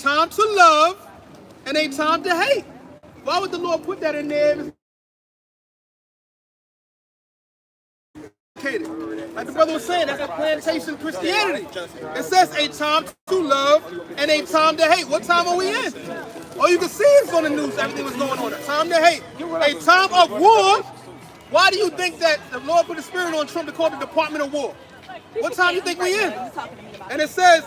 time to love and a time to hate. Why would the Lord put that in there? Like the brother was saying, that's a plantation Christianity. It says a time to love and a time to hate. What time are we in? All you can see is on the news, everything was going on. A time to hate. A time of war. Why do you think that the Lord put the spirit on Trump to call the Department of War? What time do you think we in? And it says,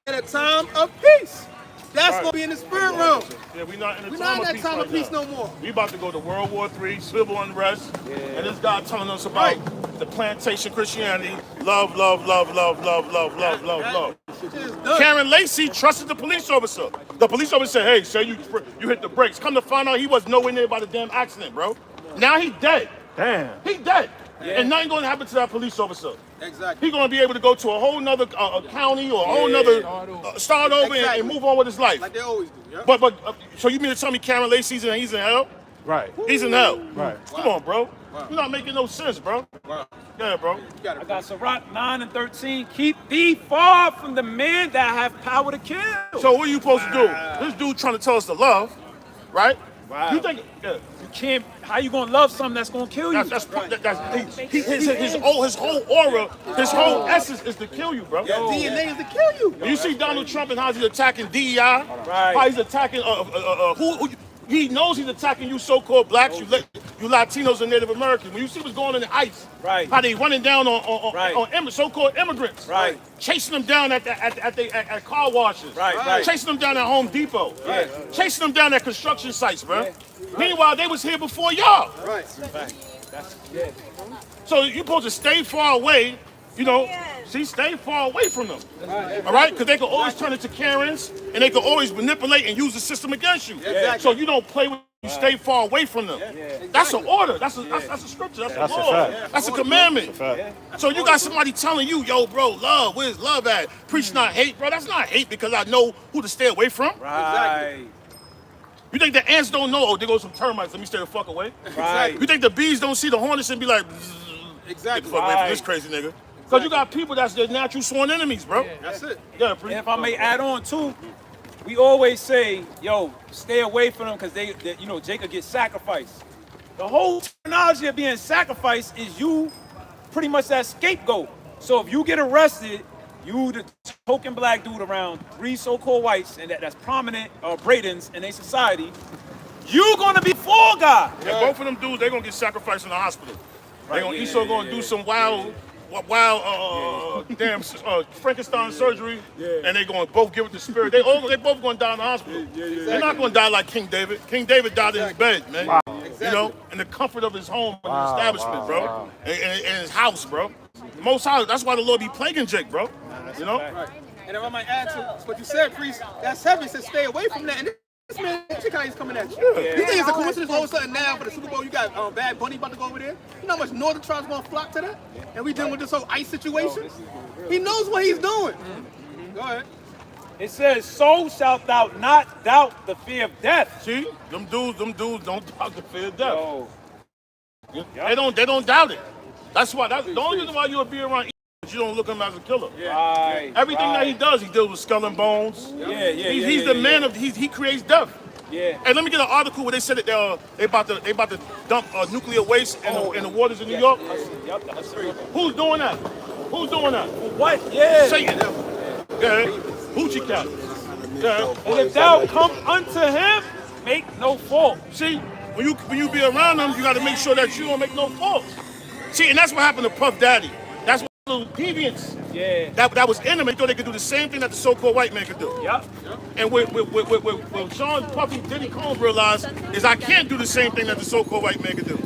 in a time of peace. That's going to be in the spirit realm. Yeah, we're not in We're not in that time of peace no more. We about to go to World War III, civil unrest, and this guy telling us about the plantation Christianity, love, love, love, love, love, love, love, love, love. Karen Lacey trusted the police officer. The police officer said, hey, say you hit the brakes. Come to find out he was nowhere near by the damn accident, bro. Now he dead. Damn. He dead. Yeah. And nothing going to happen to that police officer. Exactly. He's going to be able to go to a whole nother county or a whole nother, start over and move on with his life. Like they always do, yeah. But so you mean to tell me Karen Lacey's he's in hell? Right. He's in hell. Right. Come on, bro. You're not making no sense, bro. Yeah, bro. I got Sirach 9 and 13. Keep thee far from the men that have power to kill. So what are you supposed to do? This dude trying to tell us to love, right? Wow. You think? Yeah. You can't. How you gonna love something that's gonna kill you? His whole aura, his whole essence is to kill you, bro. DNA is to kill you. You see Donald Trump and how he's attacking DEI, Right. how he's attacking who he knows he's attacking you so-called blacks, you Latinos and Native Americans. When you see what's going on in ICE, Right. how they running down on so-called immigrants, Right. chasing them down at car washes, Right. chasing them down at Home Depot, chasing them down at construction sites, bro. Meanwhile, they was here before y'all. Right. So you supposed to stay far away, you know. See, stay far away from them. All right? Because they can always turn into Karens, and they can always manipulate and use the system against you. Exactly. So you don't play with. You stay far away from them. That's an order. That's a scripture. That's a law. That's a commandment. So you got somebody telling you, yo, bro, love. Where's love at? Preach not hate, bro. That's not hate because I know who to stay away from. Right. You think the ants don't know? Oh, there goes some termites. Let me stay the fuck away. Right. You think the bees don't see the hornets and be like, get the fuck away from this crazy nigga? Because you got people that's their natural sworn enemies, bro. That's it. Yeah, And if I may add on too, we always say, yo, stay away from them because they Jacob gets sacrificed. The whole terminology of being sacrificed is you pretty much that scapegoat. So if you get arrested, you the token black dude around 3 so-called whites and that's prominent Bradens in a society, you gonna be for God. And both of them dudes, they're gonna get sacrificed in the hospital. They're gonna Esau gonna do some wild Frankenstein surgery, and they gonna both give it the spirit. They both gonna die in the hospital. They're not gonna die like King David. King David died in his bed, man. Wow. You know, in the comfort of his home and his establishment, bro, and his house, bro. The Most High. That's why the Lord be plaguing Jake, bro. You know. Right. And if I might add to what you said, priest, that's heavy. Says stay away from that. And this man, check how he's coming at you. You think it's a coincidence all of a sudden now for the Super Bowl you got Bad Bunny about to go over there? You know how much Northern tribes gonna flock to that? And we dealing with this whole ICE situation? He knows what he's doing. Go ahead. It says, so shalt thou not doubt the fear of death. See, them dudes don't doubt the fear of death. Oh. They don't doubt it. That's why. That's the only reason why you'll be around. You don't look at him as a killer. Right. Everything that he does, he deals with skull and bones. He's the man of. He creates death. Yeah. And let me get an article where they said that they about to dump nuclear waste in the waters of New York. Yep, that's true. Who's doing that? Who's doing that? What? Yeah. Satan. Go ahead. Hoochie cat. Go ahead. And if thou come unto him, make no fault. See, when you be around them, you got to make sure that you don't make no faults. See, and that's what happened to Puff Daddy. That's what little deviants. Yeah. That was in them. They thought they could do the same thing that the so-called white man could do. Yep. And what Sean Puffy Diddy Combs realized is I can't do the same thing that the so-called white man could do.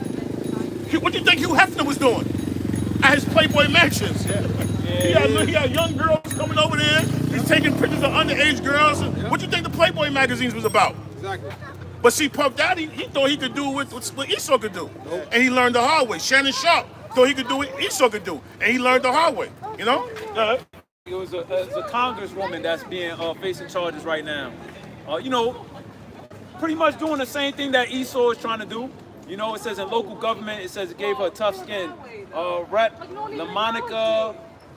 What do you think Hugh Hefner was doing at his Playboy mansions? He had young girls coming over there. He's taking pictures of underage girls. What do you think the Playboy magazines was about? Exactly. But see, Puff Daddy, he thought he could do what Esau could do. And he learned the hard way. Shannon Sharp thought he could do what Esau could do. And he learned the hard way. You know? It was a congresswoman that's being facing charges right now. Pretty much doing the same thing that Esau is trying to do. You know, it says in local government, it says it gave her tough skin. Rep. LaMonica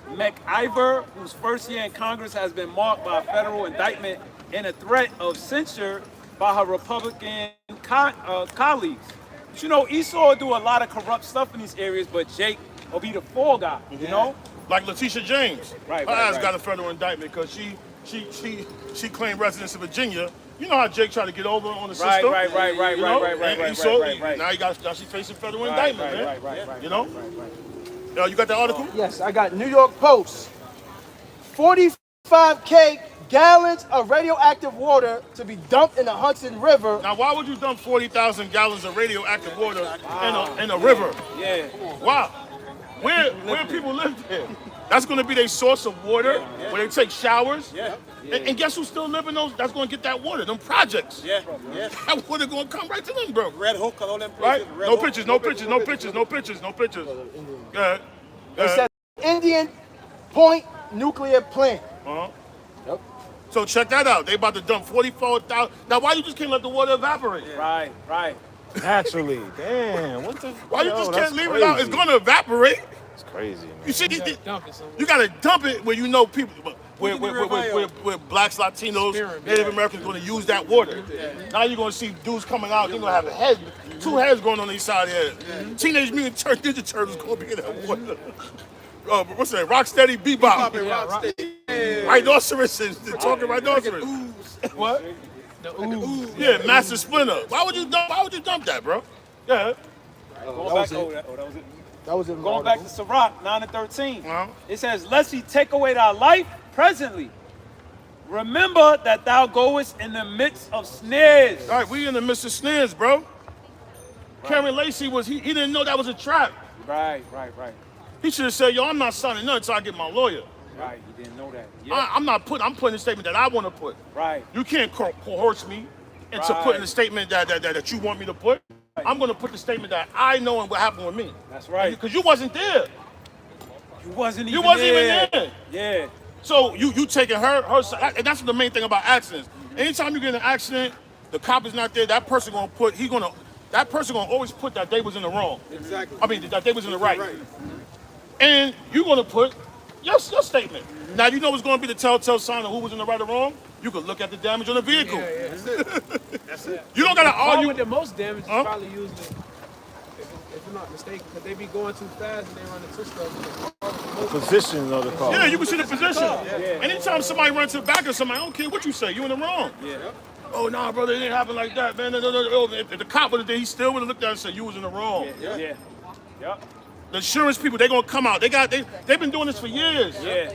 McIver, whose first year in Congress has been marked by a federal indictment and a threat of censure by her Republican colleagues. But you know, Esau will do a lot of corrupt stuff in these areas, but Jake will be the fall guy, you know? Like Letitia James. Right, Her right, ass right. got a federal indictment because she claimed residence in Virginia. You know how Jake tried to get over on the system? Right. You know? And Esau, right. now she's facing federal Right, indictment, man. right. You know? Right. You got that article? Yes, I got New York Post. 45K gallons of radioactive water to be dumped in the Hudson River. Now, why would you dump 40,000 gallons of radioactive water in a river? Yeah. Wow. Where people live there? That's going to be their source of water, where they take showers. Yeah. And guess who's still living those? That's going to get that water, them projects. Yeah. That water going to come right to them, bro. Red Hook, all them Right? places. Red No Hook. pictures, no pictures, no pictures, no pictures, no pictures. Go ahead. It says Indian Point Nuclear Plant. Uh-huh. Yep. So check that out. They about to dump 44,000. Now, why you just can't let the water evaporate? Right. Naturally. Damn. What the? Why you Yo, just that's can't leave it out? It's crazy. going to evaporate. It's crazy, man. You see, you got to dump it where you know people, where blacks, Latinos, Native Americans going to use that water. Now you're going to see dudes coming out, they're going to have a head, two heads going on each side of the head. Teenage Mutant Ninja Turtles going to be in that water. What's that? Rocksteady Bebop. Rhinoceroses. They're talking rhinoceros. What? Yeah, Master Splinter. Why would you dump that, bro? Yeah. That was in the Going back article. to Sirach 9 and 13. Uh-huh. It says, lest he take away thy life presently. Remember that thou goest in the midst of snares. All right, we in the midst of snares, bro. Karen Lacey he didn't know that was a trap. Right. He should have said, yo, I'm not signing nothing until I get my lawyer. Right, you didn't know that. Yeah. I'm putting a statement that I want to put. Right. You can't coerce me into Right. putting a statement that you want me to put. I'm going to put the statement that I know and what happened with me. That's right. Because you wasn't there. You wasn't You even wasn't there. even there. Yeah. So you taking her side, and that's the main thing about accidents. Anytime you get in an accident, the cop is not there. That person gonna always put that they was in the wrong. Exactly. I mean that they was in the right. And you're gonna put your statement. Now you know what's gonna be the telltale sign of who was in the right or wrong. You can look at the damage on the vehicle. That's it. You don't gotta Probably argue. with the most damage is Huh? probably using it, if I'm not mistaken, because they be going too fast and they run into stuff. Position of the car. Yeah, you can see the position. Anytime somebody runs to the back of somebody, I don't care what you say, you in the wrong. Yeah. Oh, nah, brother, it didn't happen like that, man. No. If the cop would have did, he still would have looked at it and said, you was in the wrong. Yeah. Yep. The insurance people, they gonna come out. They've been doing this for years. Yeah.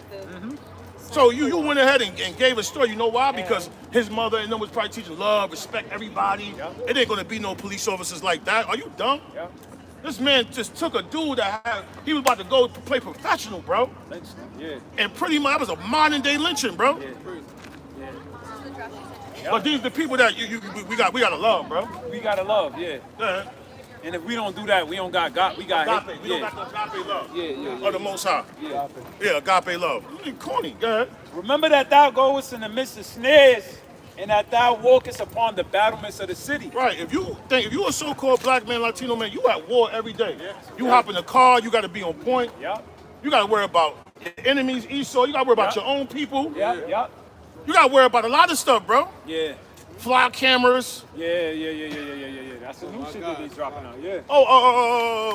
So you went ahead and gave a story. You know why? Because his mother and them was probably teaching love, respect everybody. It ain't gonna be no police officers like that. Are you dumb? Yeah. This man just took a dude he was about to go play professional, bro. Yeah. And pretty much that was a modern day lynching, bro. But these the people that we gotta love, bro. We gotta love, yeah. Yeah. And if we don't do that, we don't got God. We got Agape. hate. We don't got the agape love. Yeah. Of the Most High. Yeah. Yeah, agape love. You corny. Go ahead. Remember that thou goest in the midst of snares, and that thou walkest upon the battlements of the city. Right. If you a so-called black man, Latino man, you at war every day. You hop in the car, you got to be on point. Yep. You got to worry about your enemies, Esau. You got to worry about Yeah. your own people. Yep. You got to worry about a lot of stuff, bro. Yeah. Fly cameras. Yeah. That's the new shit that they dropping out. Yeah.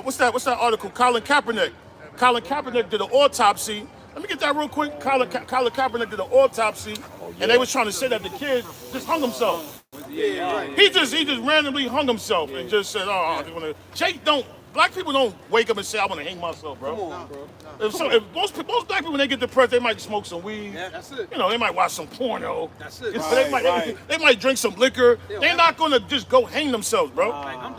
What's that article? Colin Kaepernick. Colin Kaepernick did an autopsy. Let me get that real quick. Colin Kaepernick did an autopsy, and they was trying to say that the kid just hung himself. He just randomly hung himself and just said, "Oh, I just want to." Black people don't wake up and say, "I want to hang myself, bro." Come on, bro. If most black people when they get depressed, they might smoke some weed. Yeah, that's it. You know, they might watch some porno. That's it. You know, they might drink some liquor. They're not gonna just go hang themselves, bro.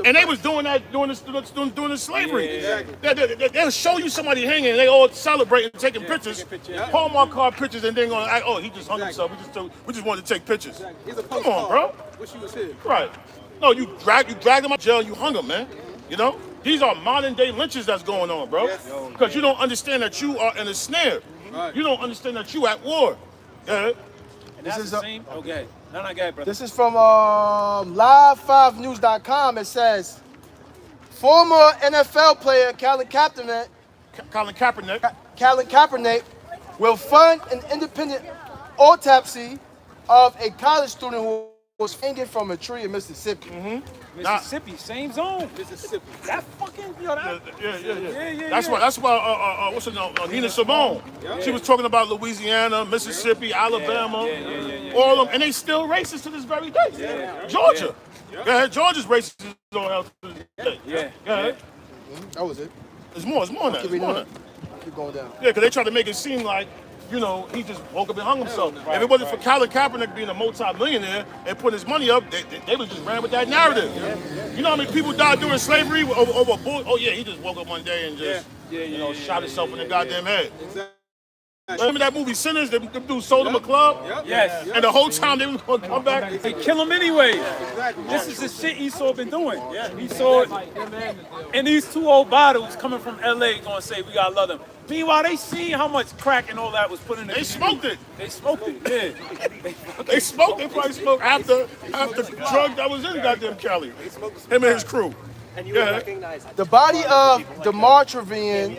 And they was doing that during the slavery. Yeah, Exactly. They'll show you somebody hanging, and they all celebrating, taking pictures, Yeah. Hallmark card pictures, and then gonna act, oh, he just hung himself. We just wanted to take pictures. He's a Come on, bro. Wish he was here. Right. No, you dragged him out of jail, you hung him, man. You know? These are modern day lynches that's going on, bro. Yes. Because you don't understand that you are in a snare. Right. You don't understand that you at war. Yeah. And that's is the a- same. Okay. No, go ahead, brother. This is from live5news.com. It says, former NFL player Colin Kaepernick Colin Kaepernick. will fund an independent autopsy of a college student who was hanging from a tree in Mississippi. Mississippi, same zone. Mississippi. That fucking, yo, that. Yeah. That's why. What's her name? Nina Simone. She was talking about Louisiana, Mississippi, Alabama, all of them, and they still racist to this very day. Georgia. Go ahead. Georgia's racist on health to this day. Go ahead. That was it. It's more than that. Keep It's more reading than on. that. Keep going down. Yeah, because they try to make it seem like, you know, he just woke up and hung himself. If it wasn't for Colin Kaepernick being a multi-millionaire and putting his money up, they would just ran with that narrative. You know how many people died during slavery over bull? Oh yeah, he just woke up one day and just, shot himself in the goddamn head. Remember that movie Sinners? Them dudes sold him a club? Yes. And the whole time they was going to come back. They kill him anyway. This is the shit Esau been doing. Esau and these 2 old bottles coming from LA gonna say we gotta love them. Meanwhile, they seen how much crack and all that was put in the They smoked it. They smoked it, yeah. They smoked. They probably smoked after the drug that was in goddamn Cali. Him and his crew. The body of DeMar Trevian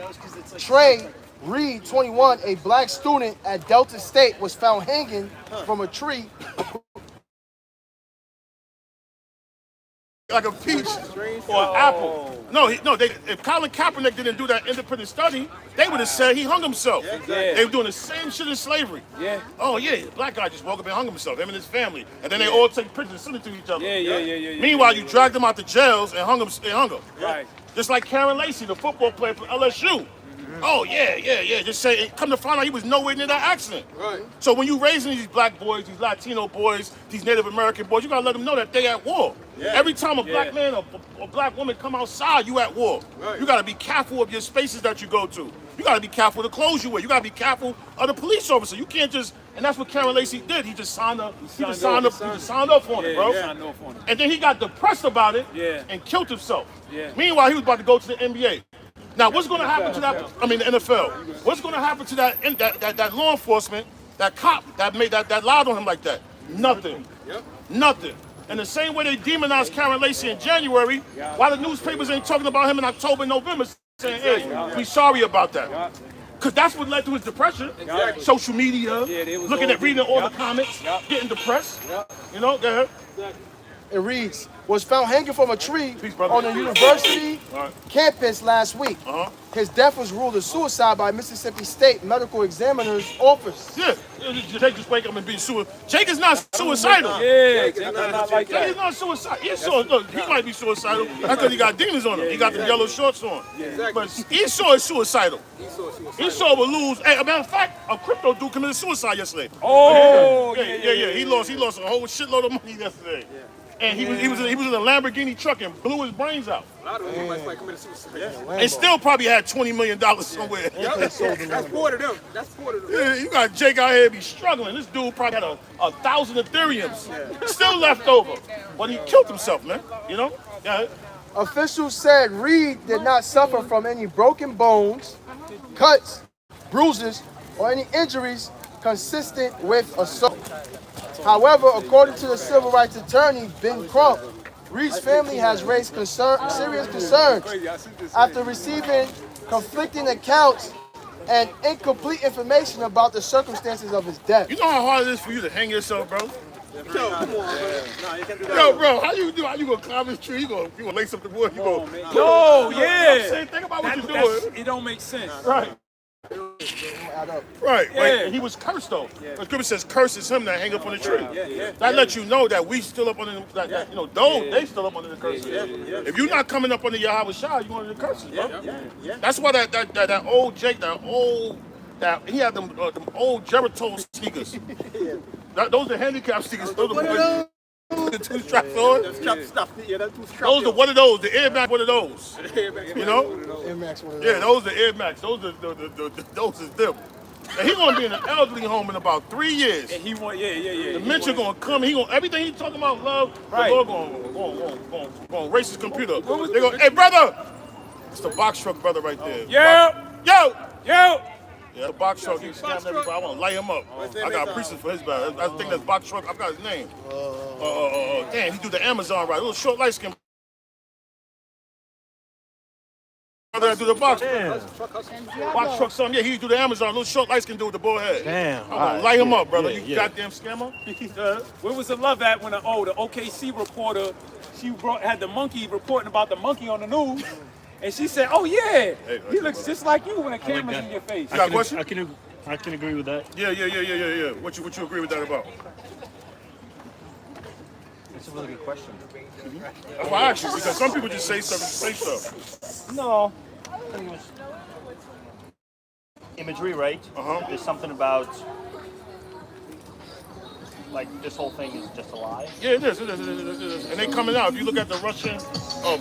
Trey Reed, 21, a black student at Delta State, was found hanging from a tree. Like a peach or an apple. No, if Colin Kaepernick didn't do that independent study, they would have said he hung himself. They were doing the same shit in slavery. Oh yeah, the black guy just woke up and hung himself, him and his family. And then they all take pictures and send it to each other. Meanwhile, you dragged them out the jails and hung them. Right. Just like Karen Lacey, the football player for LSU. Oh yeah. Just say, come to find out he was nowhere near that accident. Right. So when you raising these black boys, these Latino boys, these Native American boys, you gotta let them know that they at war. Every time a black man or a black woman come outside, you at war. Right. You gotta be careful of your spaces that you go to. You gotta be careful of the clothes you wear. You gotta be careful of the police officer. You can't just, and that's what Karen Lacey did. He just signed up. He just signed up on it, bro. And then he got depressed about it and killed himself. Meanwhile, he was about to go to the NBA. Now, what's going to happen to that? I mean, the NFL. What's going to happen to that law enforcement, that cop that lied on him like that? Nothing. Nothing. And the same way they demonized Karen Lacey in January, why the newspapers ain't talking about him in October and November, saying, "Hey, we sorry about that." Because that's what led to his depression. Social media, looking at reading all the comments, getting depressed. You know, go ahead. It reads, was found hanging from a tree on a university campus last week. His death was ruled a suicide by Mississippi State Medical Examiner's Office. Yeah, Jake just wake up and be suicidal. Jake is not suicidal. Jake is not suicidal. He might be suicidal. That's because he got demons on him. He got the yellow shorts on. But Esau is suicidal. Esau will lose. Hey, a matter of fact, a crypto dude committed suicide yesterday. Yeah. He lost a whole shitload of money yesterday. And he was in a Lamborghini truck and blew his brains out. A lot of them might commit suicide. And still probably had $20 million somewhere. That's more to them. Yeah, you got Jake out here be struggling. This dude probably had 1,000 Ethereums still left over. But he killed himself, man. You know? Yeah. Officials said Reed did not suffer from any broken bones, cuts, bruises, or any injuries consistent with assault. However, according to the civil rights attorney, Ben Crump, Reed's family has raised serious concerns after receiving conflicting accounts and incomplete information about the circumstances of his death. You know how hard it is for you to hang yourself, bro? Yo, come on, man. Nah, you can't do that. Yo, bro, how you gonna climb this tree? You gonna lace up the wood? You go. Yo, yeah. I'm saying, think about what you're doing. It don't make sense. Right. Right. And he was cursed though. The scripture says, "Curse is him that hang up on the tree." That lets you know that we still up under they still up under the curses. If you're not coming up under Yahweh Shah, you under the curses, bro. That's why that old Jake, he had them old Geritol sneakers. Those are handicap sneakers. Those are the two straps on. Those are one of those. The Air Max, one of those. You know? Air Max, one of those. Yeah, those are Air Max. Those is them. And he's gonna be in an elderly home in about 3 years. And he want, Dementia gonna come. Everything he's talking about love. Right. The Lord gonna erase his computer. They go, hey brother, it's the box truck brother right there. Yo. Yeah, the box truck. He's scamming everybody. I want to light him up. I got preachers for his bad. I think that's box truck. I got his name. Damn, he do the Amazon right. A little short light skin. do the box. Damn. Box truck something. Yeah, he do the Amazon. Little short lights can do with the bull head. Damn. I'm gonna light him up, brother. Yeah, You goddamn scammer. Where was the love at when the OKC reporter, had the monkey reporting about the monkey on the news, and she said, "Oh yeah, he looks just like you when the camera's in your face." You got a question? I can agree with that. Yeah. What you agree with that about? That's a really good question. That's why I asked you, because some people just say stuff. No, I think it was imagery, right? There's something about like this whole thing is just a lie. Yeah, it is. And they coming out. If you look at the Russian,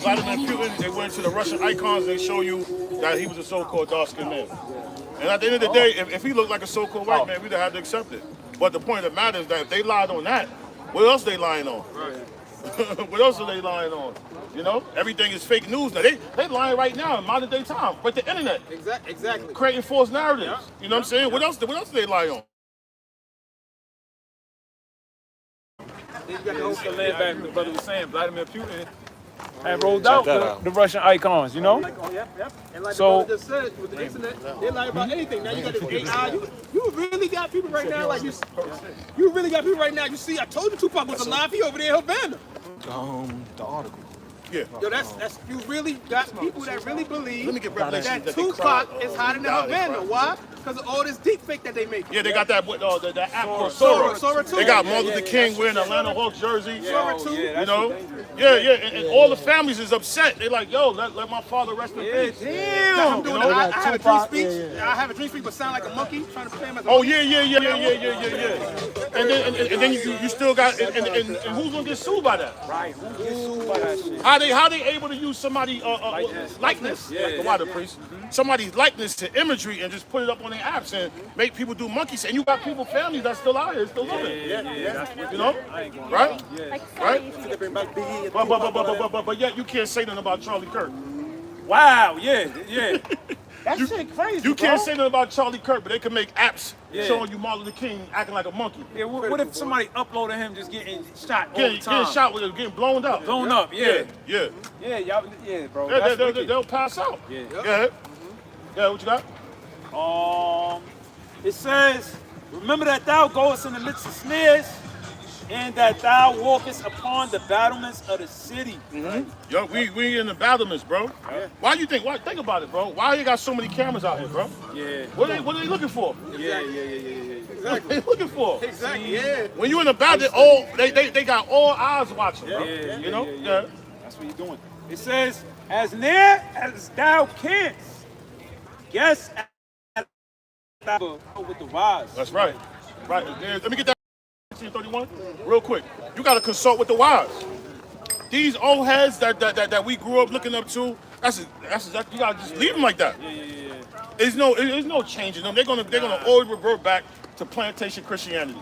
Vladimir Putin, they went to the Russian icons. They show you that he was a so-called dark-skinned man. And at the end of the day, if he looked like a so-called white man, we'd have to accept it. But the point of the matter is that if they lied on that, what else they lying on? Right. What else are they lying on? You know, everything is fake news now. They lying right now in modern day time with the internet. Exactly. Creating false narratives. Yeah. You know what I'm saying? What else do they lie on? To land back, the brother was saying, Vladimir Putin had rolled out the Russian icons, you know? Yep. And like So- the brother just said, with the internet, they lie about anything. Now you got this AI. You really got people right now, like you really got people right now. You see, I told you Tupac was alive. He over there in Havana. The article. Yeah. Yo, that's you really got people that really believe Let me get Revelation that that they Tupac cried, is hiding in died, Havana. right? Why? Because of all this deep fake that they make. Yeah, they got that that app called Sora Sora. too. They got Yeah, Martin Luther King wearing an Atlanta Hawks jersey. Sora too. You know? Yeah. And all the families is upset. They like, yo, let my father rest in peace. I'm doing You know? I have a dream speech. I have a dream speech, but sound like a monkey trying to play him as a Oh monkey. yeah. And then you still got and who's gonna get sued by that? Right, who gets sued by that shit? How they able to use somebody likeness, like the water priest, somebody's likeness to imagery and just put it up on their apps and make people do monkeys, and you got people, families that's still out here, still living. You know, right? Right? But yet you can't say nothing about Charlie Kirk. Wow, yeah. That shit crazy, You can't bro. say nothing about Charlie Kirk, but they can make apps showing you Martin Luther King acting like a monkey. Yeah, what if somebody uploaded him just getting shot all the Getting time? shot with it, getting blown up. Blown up, yeah. Yeah. Yeah, y'all, yeah, bro. That's wicked. They'll pass out. Yeah. Yeah, what you got? It says, remember that thou goest in the midst of snares, and that thou walkest upon the battlements of the city. Yo, we in the battlements, bro. Why you think? Think about it, bro. Why you got so many cameras out here, bro? Yeah. What are they looking for? Yeah. What are they looking for? Exactly. Yeah. When you in the battle, they got all eyes watching, bro. You know? Yeah. That's what he's doing. It says, as near as thou canst, guess at thou with the wise. That's right. Right. Let me get that 1631 real quick. You got to consult with the wise. These old heads that we grew up looking up to, that's you got to just leave them like that. Yeah. There's no changing them. They're gonna always revert back to plantation Christianity.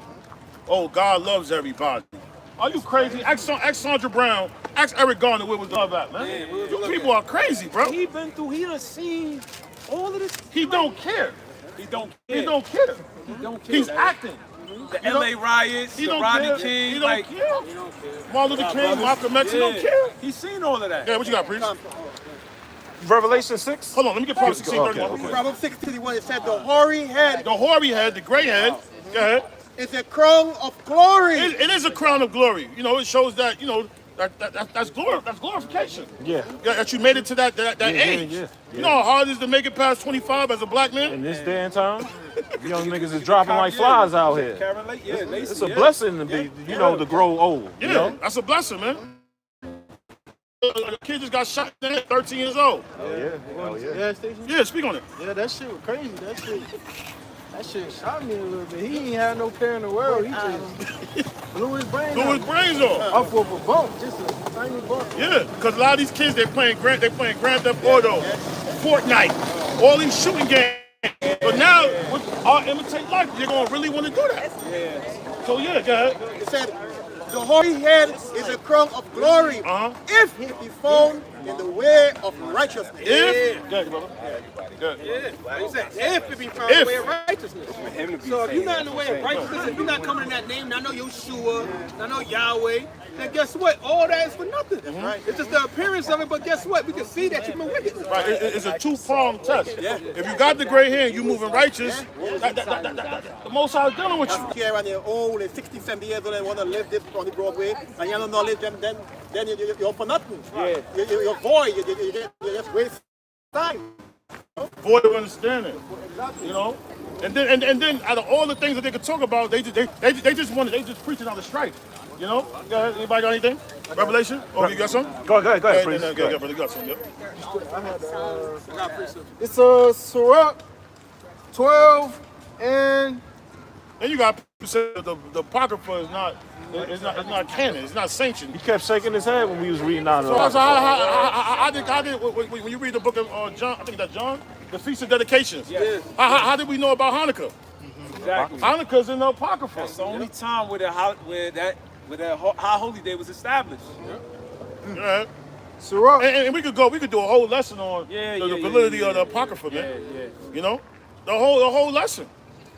Oh, God loves everybody. Are you crazy? Ask Sandra Brown. Ask Eric Garner where was love at, man. You people are crazy, bro. He done seen all of this. He don't care. He don't care. He don't care. He don't care. He's acting. The LA riots, He the don't Rodney care. King, He like, don't care. Martin Luther King, brothers. Malcolm X, he don't care. He's seen all of that. Yeah, what you got, Priest? Revelation 6? Hold on, let me get Proverbs 16:31. Okay. Proverbs 6:31, it said, the hoary head The hoary head, the gray head, go ahead. is a crown of glory. It is a crown of glory. You know, it shows that, you know, that's glorification. Yeah. That you made it to that age. Yeah. You know how hard it is to make it past 25 as a black man? In this day and time, young niggas is dropping like flies out here. Karen Lake, yeah, Lacey, It's a yeah. blessing to be, to grow old. Yeah, You know? that's a blessing, man. The kid just got shot at 13 years old. Yeah, station. Yeah, speak on it. Yeah, that shit was crazy. That shit shot me a little bit. He ain't had no care in the world. He just blew his brain Blew out. his brains off. Off of a bump, just a tiny bump. Yeah, because a lot of these kids, they playing Grand Theft Auto, Fortnite, all these shooting games. But now, with our imitate life, they're going to really want to do that. Yeah. So, yeah, go ahead. It said, the hoary head is a crown of glory. Uh-huh. If he be found in the way of righteousness. If, good, brother. Good. Like you said, if it be found in the way of righteousness. So if you're not in the way of righteousness, if you're not coming in that name, I know Yeshua, I know Yahweh, then guess what? All that is for nothing. Right. It's just the appearance of it, but guess what? We can see that you've been wicked. Right, it's a two-pronged test. Yeah. If you got the gray hair and you moving righteous, the Most High is dealing with you. Here and they're old, they're 60, 70 years old, and want to live this on the Broadway, and you don't knowledge them, then you're for nothing. Yeah. You're void, you just waste time. Void of understanding, you know. And then out of all the things that they could talk about, they just preaching out of strife, you know. Go ahead. Anybody got anything? Revelation? Oh, you got something? Go ahead, please. Go ahead, brother. Got something? It's Sirach 12 and Then you got people say the Apocrypha is not. It's not canon. It's not sanctioned. He kept shaking his head when we was reading out of So it. how did when you read the book of John, I think that's John, the Feast of Dedications. Yes. How did we know about Hanukkah? Exactly. Hanukkah's in the Apocrypha. That's the only time where that high holy day was established. Yeah. Sirach. And we could do a whole lesson on the validity of the Apocrypha, man. Yeah. You know, the whole lesson.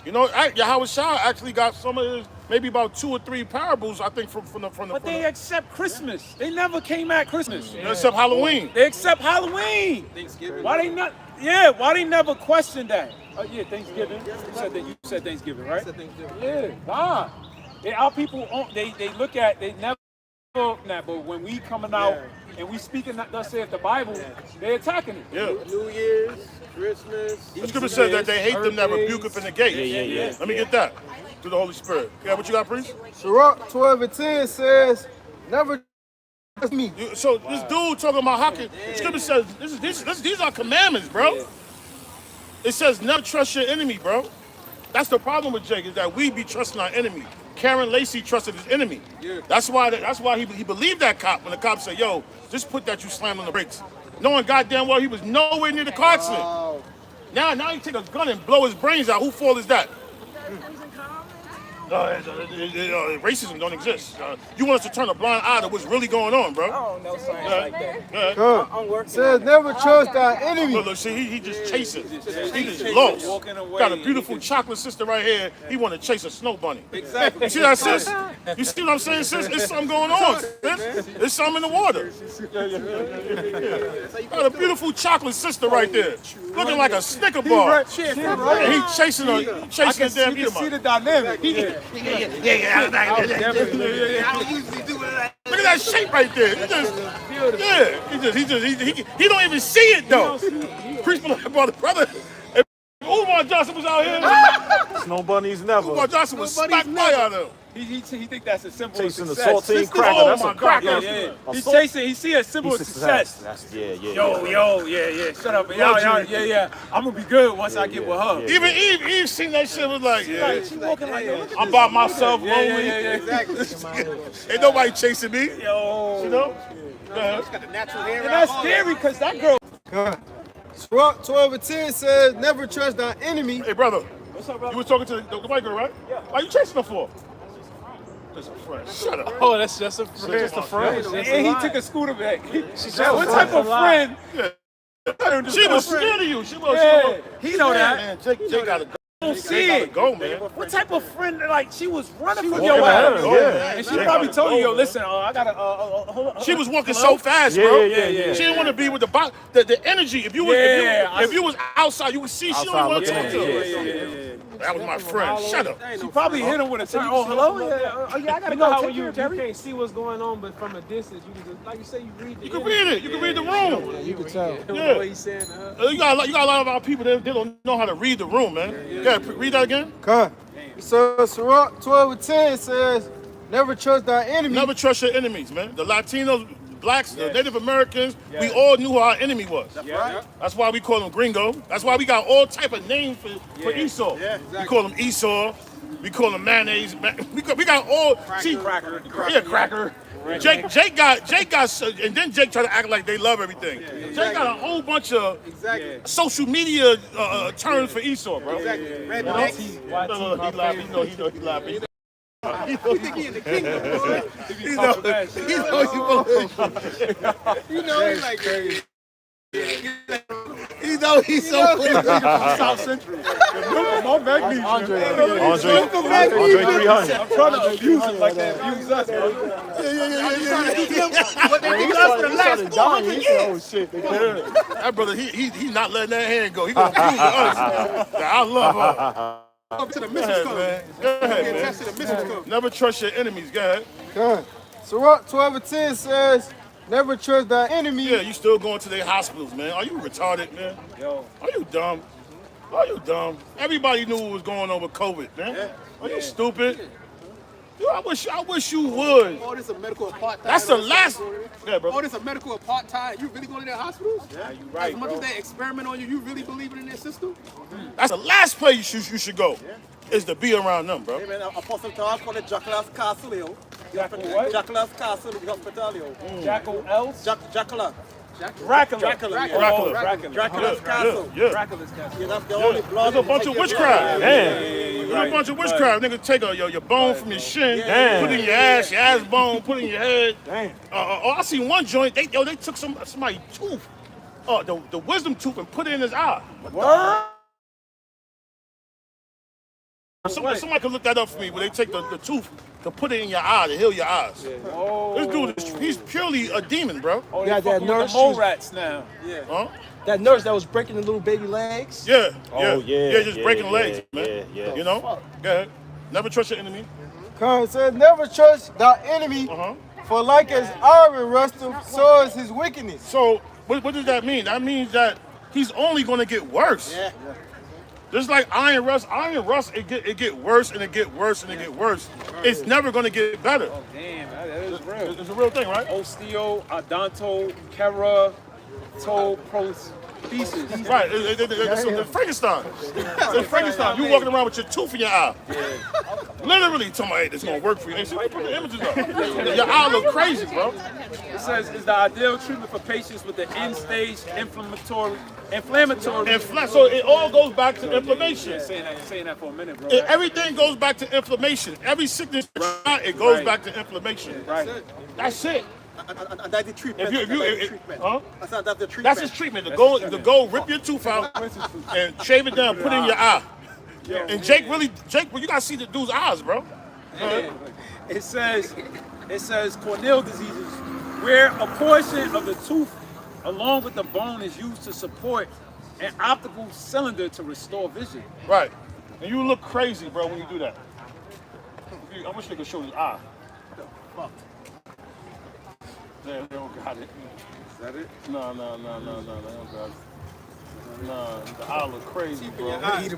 You know, Yahweh Shah actually got some of his, maybe about 2 or 3 parables, I think, from the. But they accept Christmas. They never came at Christmas. Except Halloween. They accept Halloween. Thanksgiving. Why they not? Yeah, why they never question that? Yeah, Thanksgiving. You said Thanksgiving, right? I said Thanksgiving. Yeah, nah. Our people, they look at, they never look at that, but when we coming out and we speaking, thus saith the Bible, they attacking it. Yeah. New Year's, Christmas. The scripture says that they hate them that rebuketh in the gate. Yeah. Let me get that. Through the Holy Spirit. Yeah, what you got, priest? Sirach 12 and 10 says, never trust me. So this dude talking about how can, the scripture says these are commandments, bro. It says never trust your enemy, bro. That's the problem with Jake, is that we be trusting our enemy. Karen Lacey trusted his enemy. Yeah. That's why he believed that cop when the cop said, yo, just put that you slammed on the brakes. Knowing goddamn well he was nowhere near the car accident. Now he take a gun and blow his brains out. Who fault is that? Racism don't exist. You want us to turn a blind eye to what's really going on, bro. I don't know something like that. I'm working. Says never trust thy enemy. Look, see, he just chasing. He just lost. Got a beautiful chocolate sister right here. He want to chase a snow bunny. Exactly. You see that, sis? You see what I'm saying, sis? There's something going on, sis. There's something in the water. Got a beautiful chocolate sister right there. Looking like a Snicker bar. And he chasing her. He chasing the damn You can see the Edomite. dynamic. Look at that shape right there. He don't even see it though. Priest be like, brother. If Umar Johnson was out here, Snow bunnies never. Umar Johnson was smacked by out of him. He think that's a symbol Chasing of the success. saltine cracker. Oh That's my a cracker. Yeah. He see a symbol of success. That's, yeah. Yo, shut up. Yeah. I'm gonna be good once I get with her. Even Eve seen that shit, was like, yeah, She walking like, yo, look at I'm by myself, lonely. Exactly. Ain't nobody chasing me. Yo. You know? It's got the natural hair. And that's scary because that girl. Sirach 12 and 10 says never trust thy enemy. Hey, brother. What's up, bro? You was talking to the white girl, right? Yeah. Why you chasing her for? Just a friend. Shut up. Oh, that's just a friend. Just a friend. And he took a scooter back. What type of friend? She was scared of you. She was. Yeah, he know that. Man, Jake gotta go. Don't Jake see gotta it. go, man. What type of friend? Like she was running from walking your ahead, ass. yeah. And she Jake probably gotta told you, go, yo, man. listen, I gotta. Hold on. She was walking Hello? so fast, bro. Yeah. She didn't want to be with the energy. If you was outside, you would see. She don't want to talk to her. That was my friend. Shut up. She probably hit him with a turn. Oh, hello. I gotta go. How Take you care, Terry. can't see what's going on, but from a distance, you can just, like you say, you read the You can read it. You can read the room. You can tell. Yeah. what he's saying to her. You got a lot of our people that they don't know how to read the room, man. Yeah, read that again. God. So Sirach 12 and 10 says never trust thy enemy. Never trust your enemies, man. The Latinos, blacks, the Native Americans, we all knew who our enemy was. That's why we call him Gringo. That's why we got all type of names for Esau. Yeah, exactly. We call him Esau. We call him mayonnaise. We got all. Cracker. Yeah, cracker. Jake got, and then Jake tried to act like they love everything. Jake got a whole bunch of social media terms for Esau, bro. Exactly. He laughing. He think he in the kingdom, boy. He know you believe. You know, he's like, He know he's so clear from South Central. Andre 300. I'm trying to abuse him like they abuse us, bro. what they did us for the last 400 years. Oh shit. That brother, he not letting that hand go. He gonna abuse us. I love her. Up to the missiles come. Man. Go ahead, Get man. attached to the missiles come. Never trust your enemies, go ahead. Good. Sirach 12:10 says, never trust thy enemy. Yeah, you still going to their hospitals, man. Are you retarded, man? Yo, Are you dumb? Are you dumb? Everybody knew what was going on with COVID, man. Are you stupid? Yo, I wish you would. All this a medical apartheid. That's the last. Yeah, bro. All this a medical apartheid. You really going to their hospitals? yeah, you right, As much bro. as they experiment on you, you really believing in their system? That's the last place you should go. Is to be around them, bro. Hey, man, Apostle Charles called it Jackalas Castle, yo. Jackal what? Jackalas Castle, the hospital, yo. Jackal else? Jackala. Dracula. Dracula, yeah. Oh, Dracula. Dracula. Dracula's Castle. Yeah. Dracula's castle. Yeah, that's the only blood. There's a bunch of witchcraft. Damn. There's a bunch of witchcraft. Nigga take your bone from your shin, put it in your ass bone, put it in your head. Damn. I seen one joint, they took somebody's tooth, the wisdom tooth, and put it in his eye. Word? Somebody can look that up for me, where they take the tooth to put it in your eye to heal your eyes. Oh. This dude, he's purely a demon, bro. Oh, they Yeah, that fucking with nurse the mole was- rats now. Huh? That nurse that was breaking the little baby legs. Yeah. Oh, yeah. just breaking legs, man. Yeah. You know? Go ahead. Never trust your enemy. It says, never trust thy enemy, for like as iron rusteth, so is his wickedness. So, what does that mean? That means that he's only going to get worse. Yeah. Just like iron rust, it get worse and it get worse and it get worse. It's never going to get better. Oh, damn, that is real. It's a real thing, right? Osteo, odonto, keratoprothesis. Right. It's Frankenstein. It's Frankenstein. You walking around with your tooth in your eye. Literally talking about, hey, this going to work for you. Hey, see, put the images up. Your eye look crazy, bro. It says, is the ideal treatment for patients with the end-stage inflammatory. So it all goes back to inflammation. Saying that for a minute, bro. Everything goes back to inflammation. Every sickness, it goes back to inflammation. Right. That's it. And that's the treatment. That's That's the treatment. That's his treatment. To go rip your tooth out and shave it down, put it in your eye. And Jake, well, you gotta see the dude's eyes, bro. It says corneal diseases, where a portion of the tooth along with the bone is used to support an optical cylinder to restore vision. Right. And you look crazy, bro, when you do that. I wish they could show his eye. They don't got it. Is that it? No, they don't got it. Nah, the eye look crazy, bro. Nah, it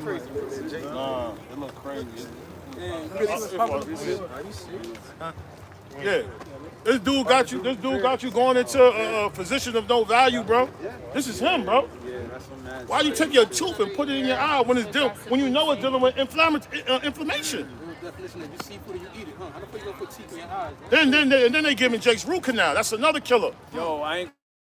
look crazy. Yeah. This dude got you going into a position of no value, bro. This is him, bro. Why you take your tooth and put it in your eye when you know it's dealing with inflammation? Definition of you see food and you eat it, huh? How the fuck you gonna put teeth in your eyes? Then they giving Jake's root canal. That's another killer. Yo, I ain't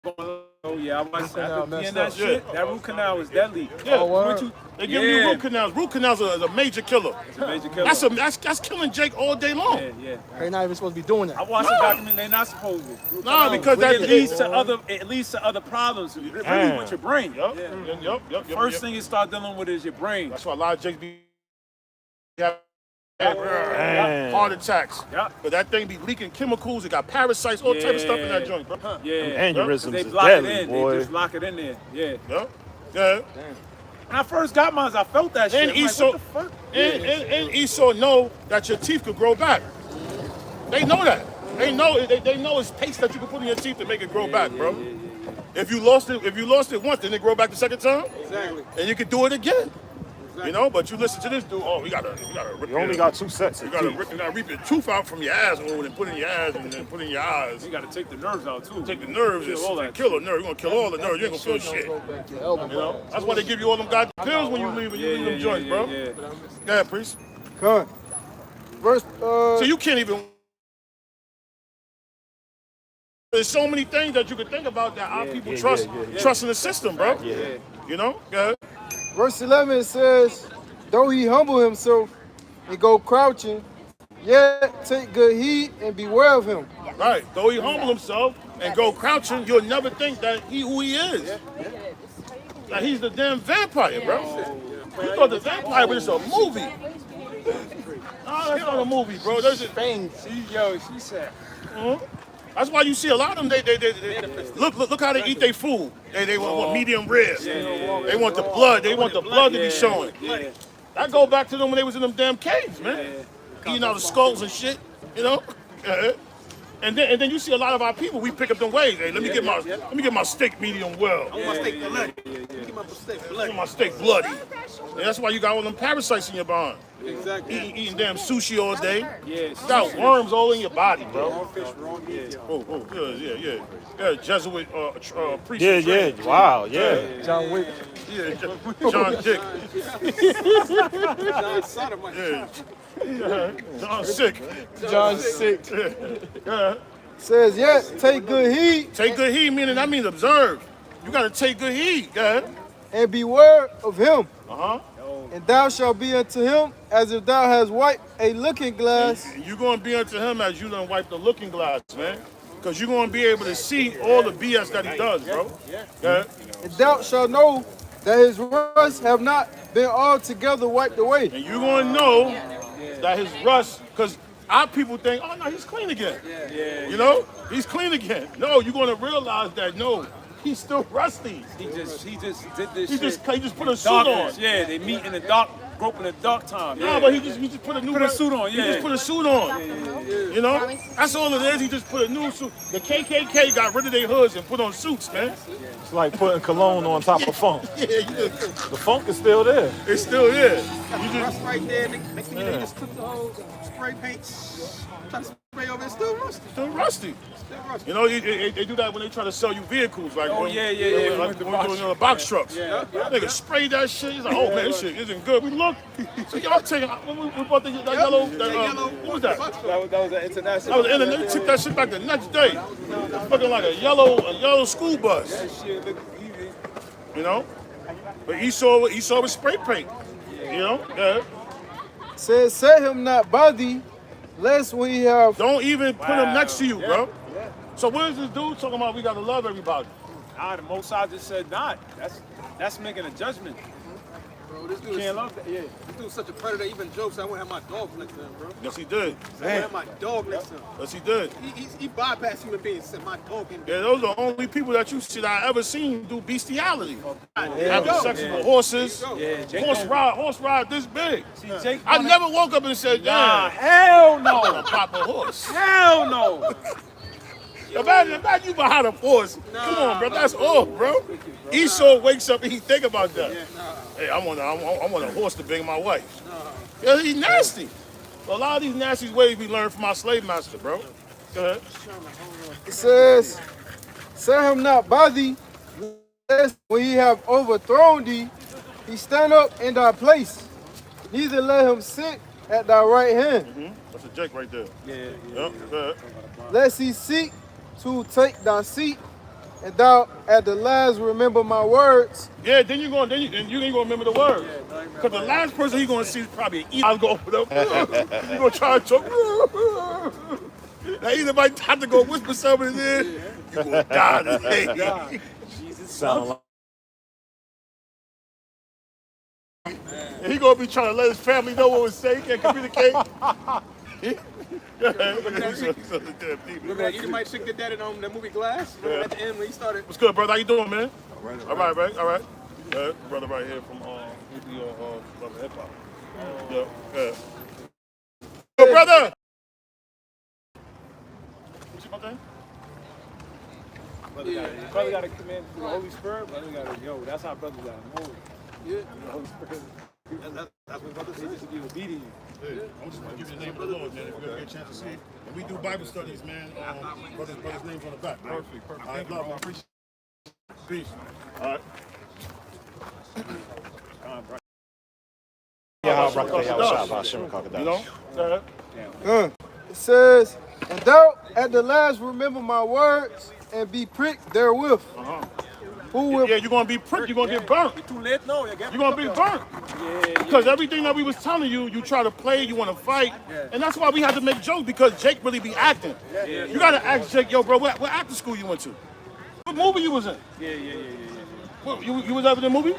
going. Oh yeah, I was canal in messed that up. shit. That root canal was deadly. Yeah, they giving you Yeah. root canals. Root canals are a major killer. It's a major killer. That's killing Jake all day long. Yeah. They're not even supposed to be doing I that. watched the document. They're not supposed to. Nah, because But that it leads to other problems. Really with your brain. Yup. First thing you start dealing with is your brain. That's why a lot of Jakes be heart attacks. Yep. But that thing be leaking chemicals. It got parasites, all type of stuff in that joint, bro. Yeah. Aneurysms They is block it deadly, in. boy. They just lock it in there. Yeah. Yup. Yeah. When I first got mine, I felt that shit. And I'm like, Esau, what the fuck? and Esau know that your teeth could grow back. They know that. They know it's paste that you can put in your teeth to make it grow back, bro. If you lost it once, then it grow back the second time. Exactly. And you can do it again. You know, but you listen to this dude. Oh, we gotta rip. You only got 2 sets You of gotta teeth. rip your tooth out from your asshole and put it in your ass and then put it in your eyes. You got to take the nerves out too. Take the nerves and kill a nerve. You're gonna kill all the nerves. You ain't gonna feel shit. You know, that's why they give you all them goddamn pills when you leave them joints, bro. Yeah. Go ahead, priest. Good. Verse, So you can't even. There's so many things that you could think about that our people trust in the system, bro. Yeah. You know? Go ahead. verse 11 says, though he humble himself and go crouching, Yet take good heed and beware of him. Right. Though he humble himself and go crouching, you'll never think that who he is. Like he's the damn vampire, bro. You thought the vampire was just a movie. No, that's not a movie, bro. There's a thing. She said. That's why you see a lot of them. They look how they eat their food. They want medium rare. They want the blood. They want the blood to be showing. That go back to them when they was in them damn caves, man. Eating out of skulls and shit, you know. And then you see a lot of our people. We pick up them ways. Hey, let me get my steak medium well. I want my steak bloody. Get my steak bloody. My steak bloody. And that's why you got all them parasites in your bond. Exactly. Eating damn sushi all day. Yeah, You got worms all in your body, bro. Raw fish, raw meat. Yeah, Jesuit priest. Yeah. Wow, yeah. John Wick. Yeah, John Dick. John Sodom. John Sick. John 6 Yeah. says, yet take good heed Take good heed, meaning that means observe. You gotta take good heed, yeah. and beware of him. Uh-huh. And thou shalt be unto him as if thou hast wiped a looking glass. And you're gonna be unto him as you done wipe the looking glass, man. Because you're gonna be able to see all the BS that he does, bro. Yeah. And thou shalt know that his rust have not been altogether wiped away. And you're gonna know that his rust, because our people think, oh no, he's clean again. You know? He's clean again. No, you're gonna realize that no, he's still rusty. He just did this He shit. just put a suit Darkness. on. Yeah, they meet in the dark, grope in the dark time. No, but he just put a new suit on, He just put a suit on. You know? That's all it is. He just put a new suit. The KKK got rid of their hoods and put on suits, man. It's like putting cologne on top of funk. Yeah, The funk is still there. it's still here. Rust right there. Next thing you know, you just took the whole spray paint, try to spray over it. It's still rusty. Still rusty. Still rusty. You know, they do that when they try to sell you vehicles, like Oh, when, yeah. like when we're doing the box trucks. Nigga spray that shit. He's like, oh man, this shit isn't good. We look. So y'all take when we bought that yellow. What was that? That was an international. I was in and they took that shit back the next day. Looking like a yellow school bus. That shit look easy. You know? But Esau was spray paint. You know? Yeah. Says, set him not by thee, lest we have. Don't even put him next to you, bro. So what is this dude talking about? We gotta love everybody. Nah, the Most High just said not. That's making a judgment. Bro, this dude You is can't love that. Yeah. this dude's such a predator. Even jokes. I want to have my dog next to him, bro. Yes, he did. I want to have my dog next to him. Yes, he did. He bypassed human beings. Said my dog can. Yeah, those are the only people that you see that I ever seen do bestiality. Having sex with horses. Yeah, Jake Horse ride this big. See, Jake I never woke up and said, Nah, damn, hell I'm no. gonna pop a horse. Hell no. Imagine you behind a horse. Come on, bro. That's all, bro. Esau wakes up and he think about that. Hey, I want a horse to bring my wife. Yeah, he's nasty. A lot of these nasty ways we learned from our slave master, bro. Go ahead. It says, set him not by thee, lest when he have overthrown thee, he stand up in thy place. Neither let him sit at thy right hand, That's a Jake right there. Yeah. Yep. Go ahead. lest he seek to take thy seat, and thou at the last remember my words. Yeah, then you ain't gonna remember the word. Cause the last person he gonna see is probably an eagle. I'll go open up. You gonna try to choke. Now either might have to go whisper something in there. You gonna die today. Sound like And he gonna be trying to let his family know what was said. He can't communicate. Remember that Edomite chick did that in that movie Glass? Remember at the end when he started. What's good, brother? How you doing, man? All right. Brother right here from Love Hip Hop. Yeah. Yo, brother. What's your name? Brother got to command through the Holy Spirit. Brother got to, that's how brothers got to move. Yeah. The Holy Spirit. That's what brother They said. just be obedient. I'm just gonna give you the name of the Lord, man. If you ever get a chance to see it. And we do Bible studies, man. Brother's name's on the back. Man. Perfect. All right, love. I appreciate it. Peace. All right. You know? It says, and thou at the last remember my words, and be pricked therewith. Who will? Yeah, you're gonna be pricked. You're gonna get burnt. You're too late now. You're You're gonna be burnt. Because everything that we was telling you, you try to play, you want to fight, and that's why we had to make jokes because Jake really be acting. You gotta ask Jake, yo, bro, what acting school you went to? What movie you was in? Yeah. What, you was ever in movies?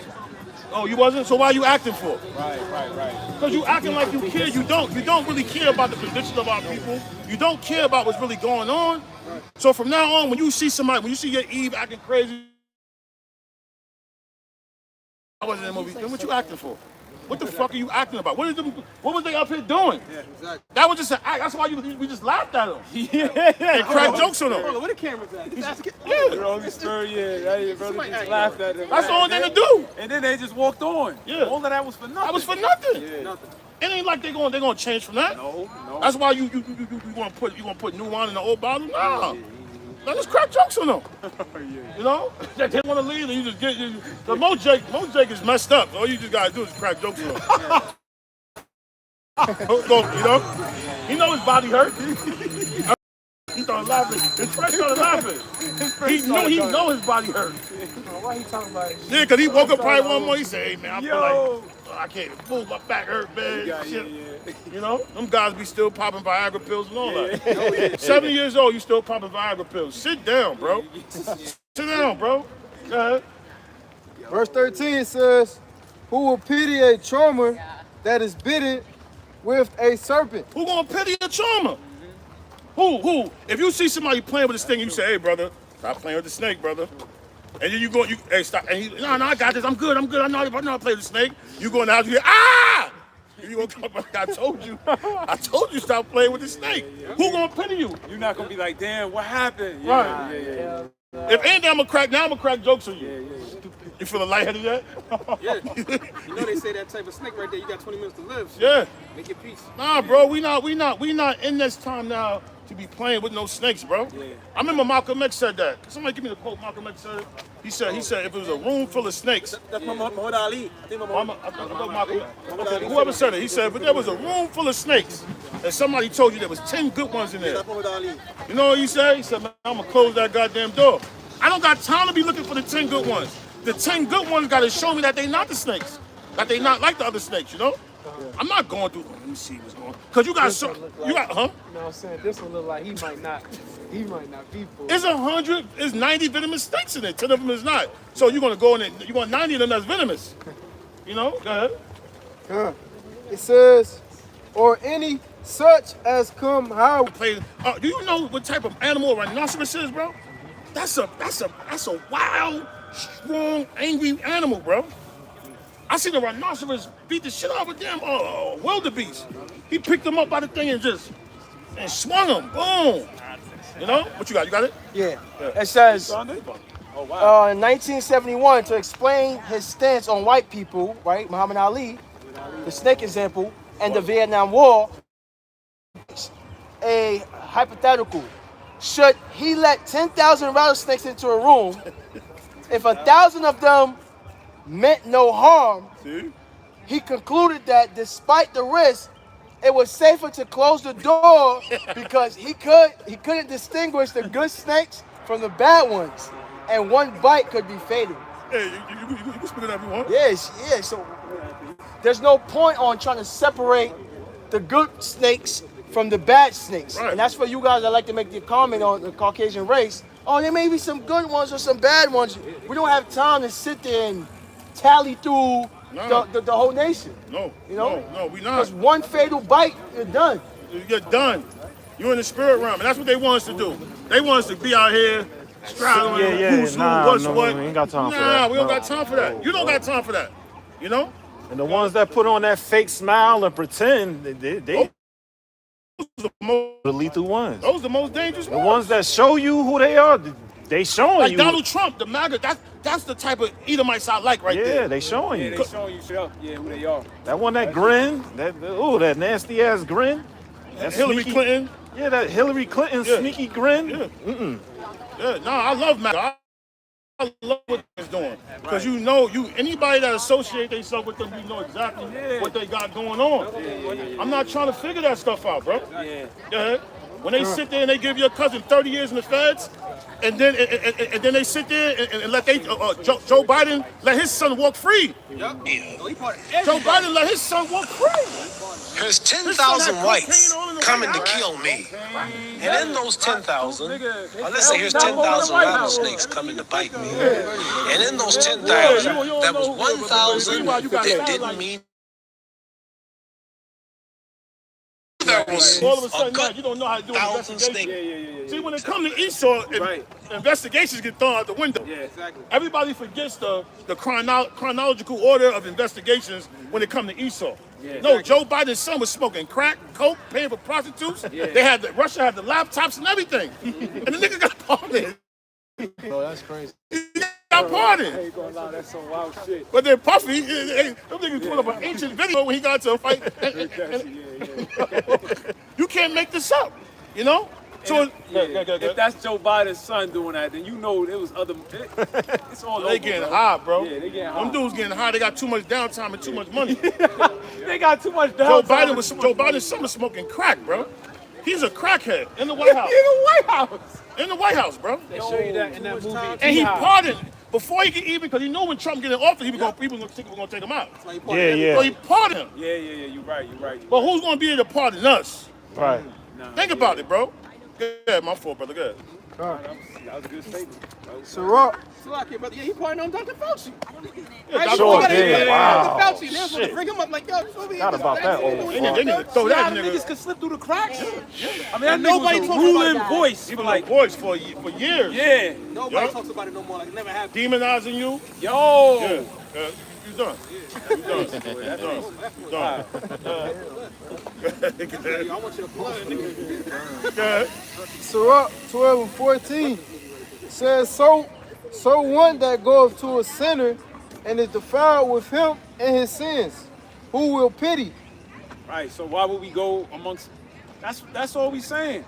Oh, you wasn't? So why you acting for? Right. Because you acting like you care. You don't really care about the condition of our people. You don't care about what's really going on. So from now on, when you see somebody, when you see your Eve acting crazy, I wasn't in the movie. Then what you acting for? What the fuck are you acting about? What was they up here doing? Yeah, exactly. That was just an act. That's why we just laughed at them. Yeah. And cracked jokes on them. Hold on, where the cameras at? Yeah. Wrong story, yeah. Brother just laughed at them. That's the only thing to do. And then they just walked on. Yeah. All of that was for nothing. That was for nothing. Yeah. Nothing. It ain't like they're gonna change from that. No. That's why you gonna put new wine in the old bottle? Nah. Now just crack jokes on them. You know? They want to leave and you just get the Mo Jake is messed up. All you just gotta do is crack jokes on them. You know? He know his body hurt. He started laughing. His friend started laughing. He know his body hurt. Why he talking about it? Yeah, because he woke up probably one morning. He said, hey, man, I feel like I can't move. My back hurt, man. Shit. You know? Them guys be still popping Viagra pills and all that. 70 years old, you still popping Viagra pills. Sit down, bro. Sit down, bro. Go ahead. Verse 13 says, "Who will pity a charmer that is bitten with a serpent?" Who gonna pity a charmer? Who? If you see somebody playing with a snake, you say, hey, brother, stop playing with the snake, brother. And then hey, stop. And no, I got this. I'm good. I know how to play with the snake. You go in the house, you hear, ah! You gonna come back, I told you stop playing with the snake. Who gonna pity you? You're not gonna be like, damn, what happened? Right. Yeah. If anything, I'm gonna crack jokes on you. You feeling lightheaded yet? Yeah. You know they say that type of snake right there, you got 20 minutes to live. So Yeah. make your peace. Nah, bro, we not in this time now to be playing with no snakes, bro. Yeah. I remember Malcolm X said that. Somebody give me the quote Malcolm X said. He said if it was a room full of snakes. That's Muhammad Ali. I think Muhammad Ali. Whoever said it, he said, but there was a room full of snakes, and somebody told you there was 10 good ones in there. That's Muhammad Ali. You know what he said? He said, man, I'm gonna close that goddamn door. I don't got time to be looking for the 10 good ones. The 10 good ones gotta show me that they not the snakes, that they not like the other snakes, you know? I'm not going through, let me see what's going on. Cause you got, You know what I'm saying? This one look like he might not be full. It's 90 venomous snakes in it, 10 of them is not. So you're gonna go in there, you want 90 of them that's venomous. You know, go ahead. It says, "Or any such as come how." Do you know what type of animal a rhinoceros is, bro? That's a wild, strong, angry animal, bro. I seen a rhinoceros beat the shit out of a damn wildebeest. He picked him up by the thing and swung him. Boom. You know? What you got? You got it? Yeah. It says, in 1971, to explain his stance on white people, right, Muhammad Ali, the snake example, and the Vietnam War, a hypothetical. Should he let 10,000 rattlesnakes into a room, if 1,000 of them meant no harm, he concluded that despite the risk, it was safer to close the door because he couldn't distinguish the good snakes from the bad ones, and one bite could be fatal. Hey, you can speak it up if you want. Yes. So there's no point on trying to separate the good snakes from the bad snakes. Right. And that's for you guys that like to make the comment on the Caucasian race. Oh, there may be some good ones or some bad ones. We don't have time to sit there and tally through the whole nation. No, You know? no, we not. Because one fatal bite, you're done. You're done. You're in the spirit realm, and that's what they want us to do. They want us to be out here straddling who's who, what's what. We ain't got time for that. Nah, we don't got time for that. You don't got time for that. You know? And the ones that put on that fake smile and pretend, they the lethal ones. Those are the most dangerous The ones that show you who they are, they showing like you. Donald Trump, the MAGA, that's the type of Edomites I like right there. Yeah, they showing Yeah, you. they showing you who they are. That one, that grin, that nasty ass grin. That Hillary sneaky- Clinton. Yeah, that Hillary Clinton sneaky grin. Yeah. Yeah, no, I love MAGA. I love what they're doing. Because anybody that associate themselves with them, you know exactly what they got going on. I'm not trying to figure that stuff out, bro. Yeah. Go ahead. When they sit there and they give your cousin 30 years in the feds, and then they sit there and let Joe Biden let his son walk free. Joe Biden let his son walk free. There's 10,000 whites coming to kill me. And in those 10,000, let's say here's 10,000 rattlesnakes coming to bite me. And in those 10,000, that was 1,000 that didn't mean. There was all of a sudden, a you don't know how to do an 1,000 investigation. snakes. See, when it comes to Esau, investigations get thrown out the window. Yeah, exactly. Everybody forgets the chronological order of investigations when it comes to Esau. Yeah, no, exactly. Joe Biden's son was smoking crack, coke, paying for prostitutes. Yeah. Russia had the laptops and everything, and the nigga got pardoned. Bro, that's crazy. He got pardoned. Ain't gonna lie, that's some wild shit. But then Puffy, them niggas pulled up an ancient video when he got to a fight. You can't make this up, you know? So if that's Joe Biden's son doing that, then you know there was other. It's all they over, getting bro. high, bro. Yeah, they getting high. Them dudes getting high. They got too much downtime and too much money. They got too much Joe downtime. Biden's son was smoking crack, bro. He's a crackhead in the White House. In the White House. In the White House, bro. They show you that in that movie. And he pardoned before he could even, because he knew when Trump get in office, people gonna take him out. Yeah. So he pardoned him. Yeah. You're right. But who's gonna be there to pardon us? Right. Think about it, bro. Go ahead, my fault, brother. Go ahead. That was a good statement. Ciroc, Brother. Yeah, he partying on Dr. Fauci. Sure did. Wow. Dr. Fauci. They was supposed to bring him up like, yo, you over here. Not about that old They need to throw See that how the niggas nigga. could slip through the cracks? I mean, that Nobody nigga was a talking ruling about that. voice He for was like, like voice for years. yeah. Nobody Yup. talks about it no more. Like it never happened. Demonizing you. Yo. Yeah. You done. You done. I want you to blood, nigga. Go ahead. Ciroc 12 and 14 says, so one that goeth to a sinner and is defiled with him and his sins, who will pity? Right, so why would we go amongst... That's all we saying.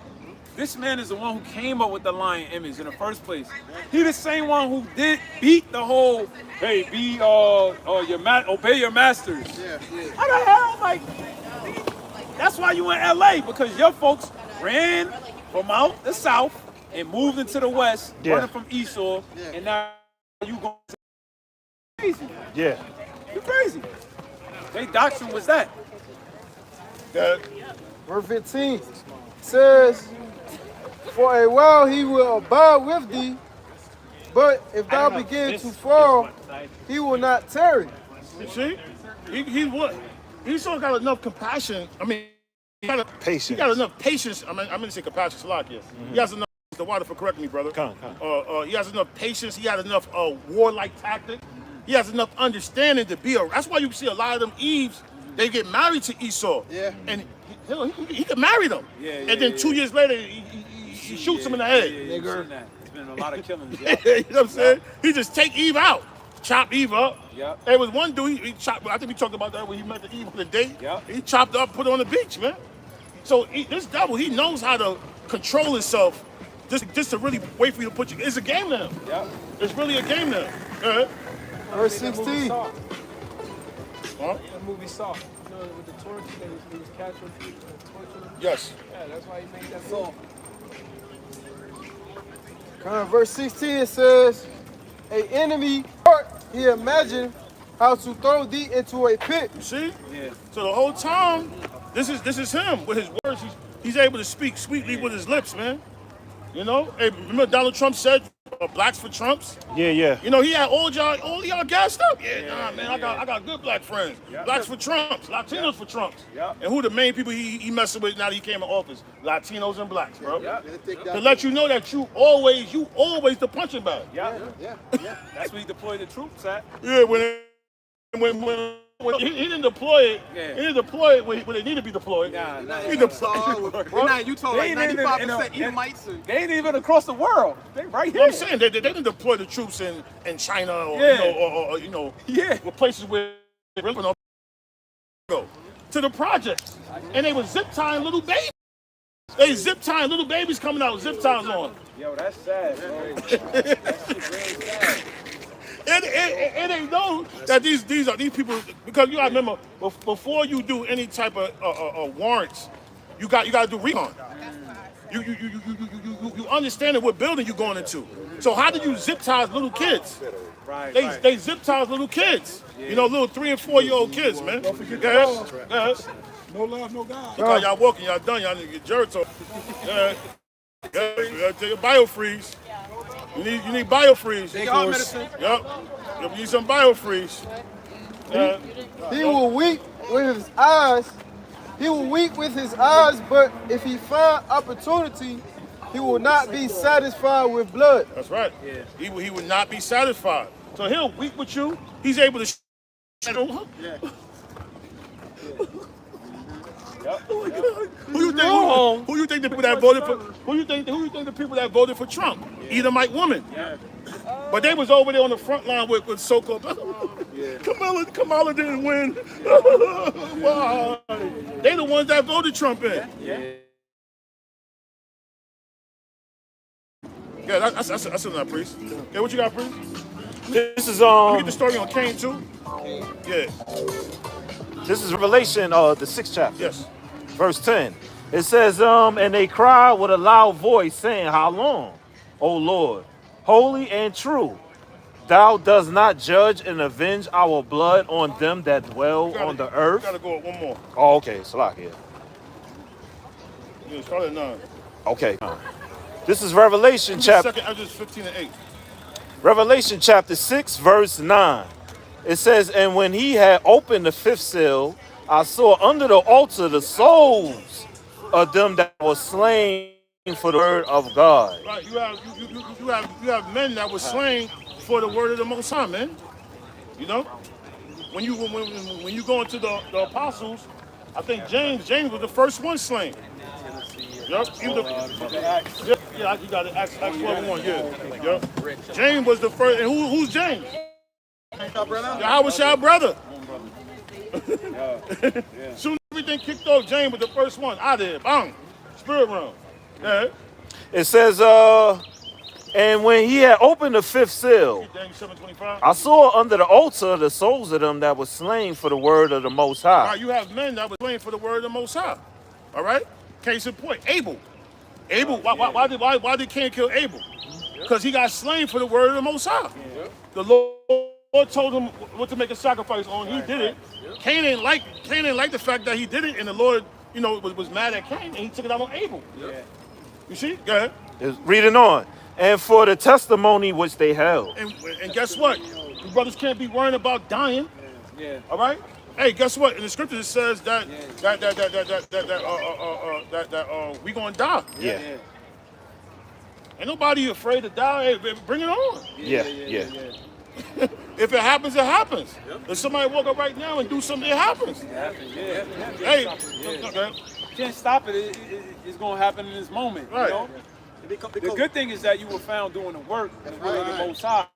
This man is the one who came up with the lion image in the first place. He the same one who did beat the whole, hey, obey your masters. Yeah. How the hell, like, that's why you in LA, because your folks ran from out the south and moved into the west, running from Esau, and now you going crazy. Yeah. You're crazy. Their doctrine was that. Verse 15 says, for a while he will abide with thee, but if thou begin to fall, he will not tarry. You see? He sort of got enough compassion. I mean, he got enough patience. I'm going to say compassion, Salakia. He has enough. The water for correcting me, brother. He has enough patience. He has enough warlike tactic. He has enough understanding to be a. That's why you see a lot of them Eves. They get married to Esau. Yeah. And he could marry them. And then 2 years later, he shoots him in the head. Nigger. There's been a lot of killings. You know what I'm saying? He just take Eve out, chop Eve up. Yep. There was one dude, he chopped, I think we talked about that when he met the Eve on the date. Yep. He chopped her up, put her on the beach, man. So this devil, he knows how to control himself just to really wait for you to put you. It's a game now. Yep. It's really a game now. Go ahead. Verse 16. Huh? The movie Saw. You know, with the torch, he was capturing people and torturing them. Yes. Yeah, that's why he made that song. Verse 16 it says, a enemy heart he imagined how to throw thee into a pit. You see? Yeah. So the whole time, this is him with his words. He's able to speak sweetly with his lips, man. You know? Hey, remember Donald Trump said, blacks for Trumps? Yeah. You know, he had all y'all gassed up. Yeah, man, I got good black friends. Blacks for Trumps, Latinos for Trumps. And who the main people he messing with now that he came in office? Latinos and blacks, bro. To let you know that you always the punching bag. That's where he deployed the troops at. Yeah, when he didn't deploy it. Yeah. He didn't deploy it when they need to be deployed. He deployed. Now you talk like They ain't even 95% Edomites. They ain't even across the world. They right You know here. what I'm saying? They didn't deploy the troops in China or Yeah. or places where they really don't go to the projects, and they were zip tying little babies. They zip tying little babies coming out with zip ties on. Yo, that's sad, bro. That shit really sad. And they know that these people, because you gotta remember, before you do any type of warrants, you got to do recon. you understand what building you're going into. So how do you zip ties little kids? Right. They zip ties little kids. Yeah. You know, little 3 and 4 year old kids, man. Don't forget Yes. no love, no God. Look how y'all walking, y'all done, y'all need to get jerks off. Yeah. You gotta take a biofreeze. You need biofreeze. Take your medicine. Yep. You need some biofreeze. He will weep with his eyes. He will weep with his eyes, but if he find opportunity, he will not be satisfied with blood. That's right. Yeah. He would not be satisfied. So he'll weep with you. He's able to. Yeah. Who you think the people that voted for? Who you think the people that voted for Trump? Edomite women. Yeah. But they was over there on the front line with so-called. Kamala didn't win. Why? They the ones that voted Trump in. Yeah, that's enough, priest. Okay, what you got, priest? This is You get the story on Cain too. Yeah. This is Revelation, the 6th chapter. Yes. Verse 10. It says, and they cried with a loud voice, saying, How long, O Lord, holy and true, thou dost not judge and avenge our blood on them that dwell on the earth? Gotta go one more. Oh, okay, Salakia. Yeah, start at 9. Okay. This is Revelation chapter. Just 15 and 8. Revelation chapter 6, verse 9. It says, and when he had opened the 5th seal, I saw under the altar the souls of them that were slain for the word of God. Right, you have men that were slain for the word of the Most High, man. You know, when you go into the apostles, I think James was the first one slain. Yep. You got it. Acts 12:1. Yeah. Yep. James was the first. And who's James? Yahushua brother. Soon as everything kicked off, James was the first one out of there. Bang. Spirit realm. Yeah. It says, and when he had opened the 5th seal, I saw under the altar the souls of them that were slain for the word of the Most High. All right, you have men that were slain for the word of the Most High. All right? Case in point, Abel. Why did Cain kill Abel? Because he got slain for the word of the Most High. The Lord told him what to make a sacrifice on. He did it. Cain ain't like the fact that he did it, and the Lord, was mad at Cain, and he took it out on Abel. You see? Go ahead. Reading on. And for the testimony which they held. And guess what? You brothers can't be worrying about dying. Yeah. All right? Hey, guess what? In the scriptures it says that we gonna die. Yeah. Ain't nobody afraid to die. Hey, bring it on. Yeah. If it happens, it happens. Yep. If somebody walk up right now and do something, it happens. Hey, you can't stop it. It's gonna happen in this moment. Right. You know? The good thing is that you were found doing the work of the Most High.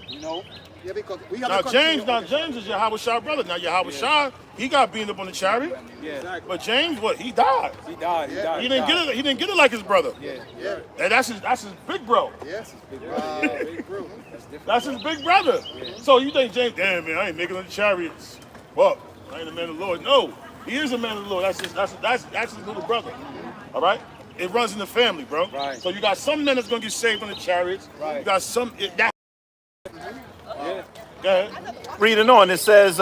You know. Yeah, because we have James is Yahushua brother. Now Yahushua, he got beaten up on the chariot. Yeah. But James, what? He died. He died. He didn't get it like his brother. Yeah. And that's his big bro. Yes. Big bro. That's his big brother. Yeah. So you think James, damn man, I ain't making it on the chariots. Well, I ain't a man of the Lord. No, he is a man of the Lord. That's his little brother. All right. It runs in the family, bro. Right. So you got some men that's gonna get saved on the chariots. Right. You got some that. Go ahead. Reading on, it says,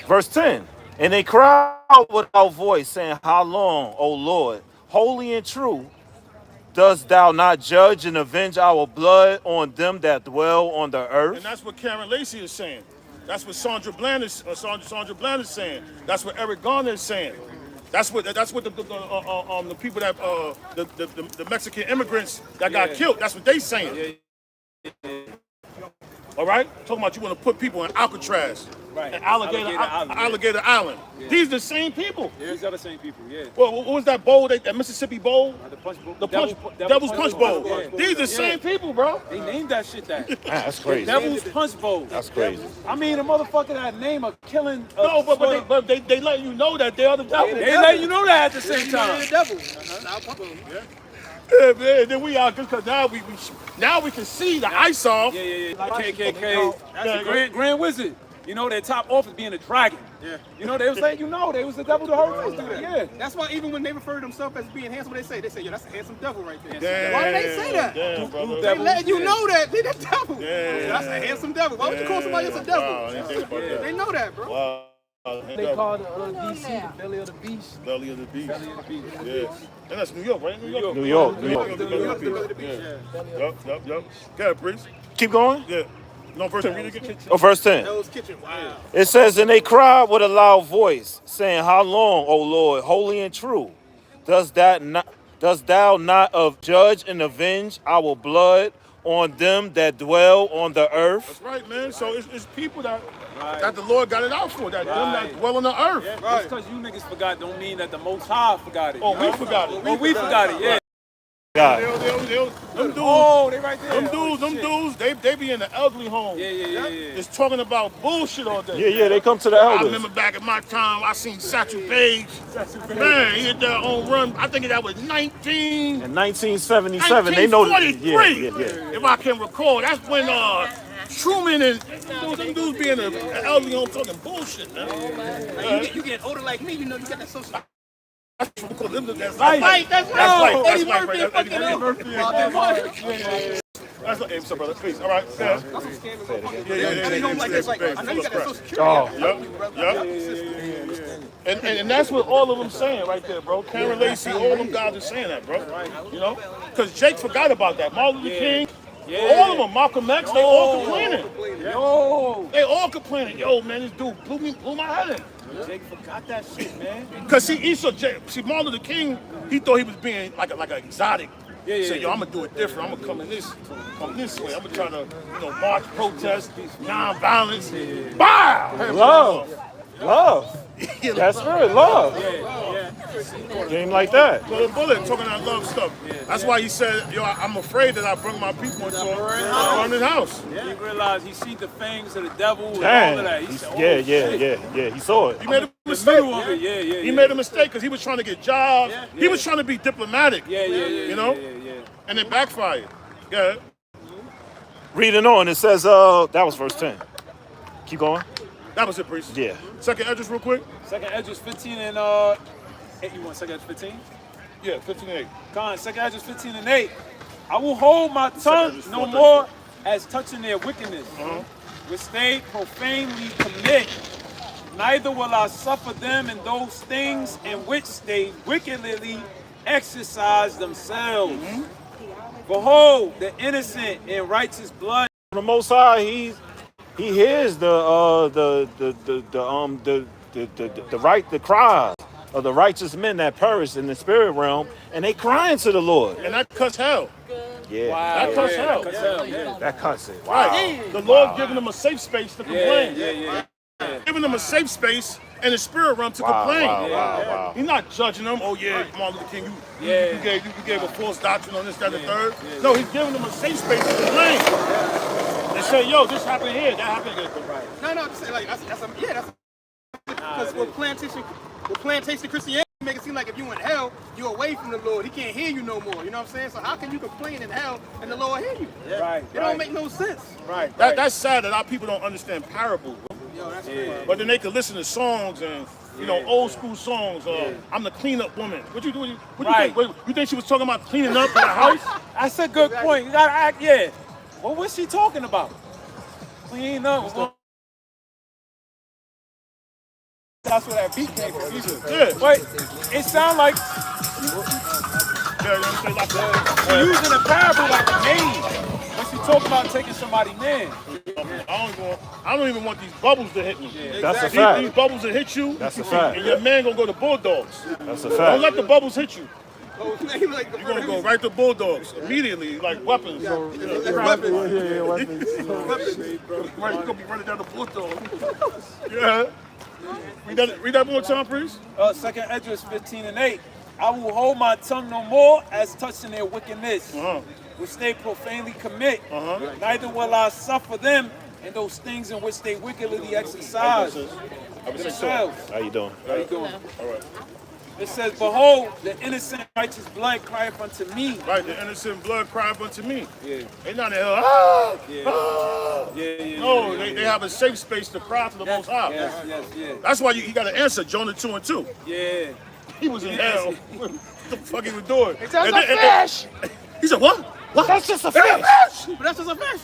verse 10, and they cried with a voice, saying, How long, O Lord, holy and true, dost thou not judge and avenge our blood on them that dwell on the earth? And that's what Karen Lacey is saying. That's what Sandra Bland is saying. That's what Eric Garner is saying. That's what the people that the Mexican immigrants that got killed. That's what they saying. All right, talking about you want to put people in Alcatraz, right? And Alligator Island. Yeah. These the same people. Yeah, these are the same people. Yeah. Well, what was that bowl? That Mississippi Bowl? The Punch Bowl. The Devil's Punch Bowl. Yeah. These the same people, bro. They named that shit that. That's crazy. Devil's Punch Bowl. That's crazy. I mean, a motherfucker that name a killing. No, but they let you know that they are the devil. They let you know that at the same time. The devil. Yeah. Yeah, man, then we out because now we can see the ice off. Yeah. Like KKK. That's a Grand Wizard. You know, their top office being a dragon. Yeah. You know, they was like, they was the devil the whole time. Yeah. That's why even when they refer to themselves as being handsome, they say, yo, that's a handsome devil right there. Damn, Why do they say that? Damn, brother. They letting you know that they the devil. Yeah. That's a handsome devil. Why would you call somebody else a devil? Wow, I didn't think about that. They know that, bro. Wow. They call the DC the belly of the beast. Belly of the beast. Yeah. And that's New York, right? New York. New York. Belly of the beast. Yeah. Yup. Go ahead, Priest. Keep going. Yeah. No, verse 10. Read it again. Oh, verse 10. Hell's Kitchen. Wow. It says, and they cried with a loud voice, saying, how long, O Lord, holy and true, dost thou not of judge and avenge our blood on them that dwell on the earth? That's right, man. So it's people that the Lord got it out for, them that dwell on the earth. Yeah, right. Just because you niggas forgot don't mean that the Most High forgot it. Oh, we forgot it. We forgot it, yeah. God. Them dudes, Oh, they right there. them dudes, they be in the elderly home. Yeah. It's talking about bullshit all day. Yeah, they come to the I elders. remember back in my time, I seen Satchel Paige. Man, he hit that home run. I think that was 19. In 1977, they know that. 1943. If I can recall, that's when Truman and them dudes be in the elderly home talking bullshit, man. You get older like me, you know you got that social. That's That's life. life. That's life. Eddie That's Murphy life. fucking Eddie Murphy. That's like, hey, what's up, brother? Please, all right, yeah. Every home like this, like, I know you got that social security. Yep. And that's what all of them saying right there, bro. Karen Lacey, all them guys are saying that, bro. You know? Because Jake forgot about that. Martin Luther King, all of them, Malcolm X, they all complaining. They all complaining. Yo, man, this dude blew my head in. Jake forgot that shit, man. Because see, Martin Luther King, he thought he was being like an exotic. He said, yo, I'm going to do it different. I'm going to come this way. I'm going to try to, march, protest, non-violence. Bow! Love. That's right, love. Game like that. So the bullet talking that love stuff. That's why he said, yo, I'm afraid that I bring my people into his house. He realized he seen the fangs of the devil and Dang. all of that. He said, He saw it. He made a mistake. He made a mistake because he was trying to get jobs. He was trying to be diplomatic. You know? And it backfired. Yeah. Reading on, it says, that was verse 10. Keep going. That was it, Priest. Yeah. Second Edges real quick. Second Edges 15 and 8. You want second Edges 15? Yeah, 15 and 8. Con, second Edges 15 and 8. I will hold my tongue no more as touching their wickedness, which they profanely commit. Neither will I suffer them in those things in which they wickedly exercise themselves. Behold, the innocent and righteous blood. The Most High, he hears the cries of the righteous men that perish in the spirit realm, and they crying to the Lord. And that cuts hell. Yeah. That cuts hell. That cuts it. Wow. Right. The Lord's giving them a safe space to complain. Giving them a safe space in the spirit realm to complain. Wow. He's not judging them. Oh yeah, Martin Luther King, you gave a false doctrine on this, that, and the third. No, he's giving them a safe space to complain. They say, yo, this happened here, that happened here. No, I'm saying like that's because with plantation Christianity, make it seem like if you in hell, you're away from the Lord. He can't hear you no more. You know what I'm saying? So how can you complain in hell and the Lord hear you? Right. It don't make no sense. Right. That's sad that our people don't understand parables. Yo, that's But then they can listen to songs and old school songs. I'm the cleanup woman. What you doing? What you think? You think she was talking about cleaning up the house? That's a good point. You gotta act. What was she talking about? Clean up. That's where that beat came from. Wait, it sounds like she's using a parable like a maid when she talking about taking somebody's man. I don't even want these bubbles to hit me. That's a fact. These bubbles that hit you. That's a fact. And your man gonna go to Bulldogs. That's a fact. Don't let the bubbles hit you. You're You're gonna go right to Bulldogs immediately, like weapons. weapons. Right, you're gonna be running down the Bulldogs. Yeah. Read that one time, please. Second Esdras 15 and 8. I will hold my tongue no more as touching their wickedness, which they profanely commit. Neither will I suffer them in those things in which they wickedly exercise themselves. How you doing? How you doing? All right. It says, behold, the innocent righteous blood crieth unto me. Right, the innocent blood crieth unto me. Yeah. They not in hell. Yeah. Yeah. No, they have a safe space to cry to the Most High. Yes. That's why you got to answer Jonah 2:2. Yeah. He was in hell. What the fuck he was doing? It's just a fish. He said, what? What? That's just a That's fish. But that's just a fish.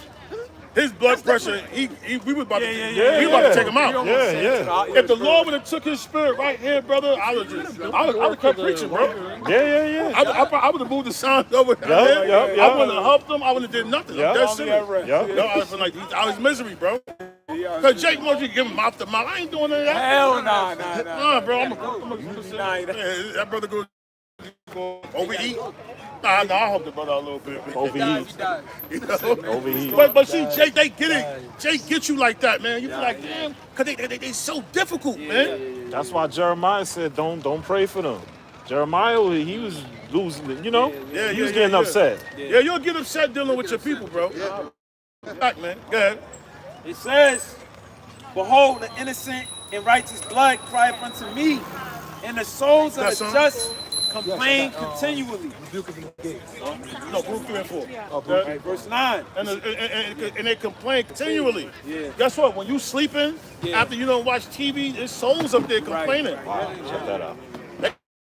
His blood pressure, we was about to, Yeah. we about to take him out. Yeah. If the Lord would have took his spirit right here, brother, I would have kept preaching, bro. Yeah. I would have moved the sound over there. Yup. I wouldn't have helped him. I wouldn't have did nothing. Yup. I'm dead serious. Yup. No, I was like, I was misery, bro. Because Jake wants you to give him mouth to mouth. I ain't doing none of that. Hell nah. Nah, bro. I'm that brother go overeat. Nah, I helped the brother a little bit. Overheat. You know? Overheat. But see, Jake, they get it. Jake get you like that, man. You be like, damn, because they so difficult, man. That's why Jeremiah said, don't pray for them. Jeremiah, he was losing, you know? He was getting upset. Yeah, you'll get upset dealing with your people, bro. Back, man. Go ahead. It says, behold, the innocent and righteous blood crieth unto me, and the souls of the just complain continually. No, group 3 and 4. Okay. Verse 9. And they complain continually. Yeah. Guess what? When you sleeping, after you don't watch TV, there's souls up there complaining. Wow, check that out.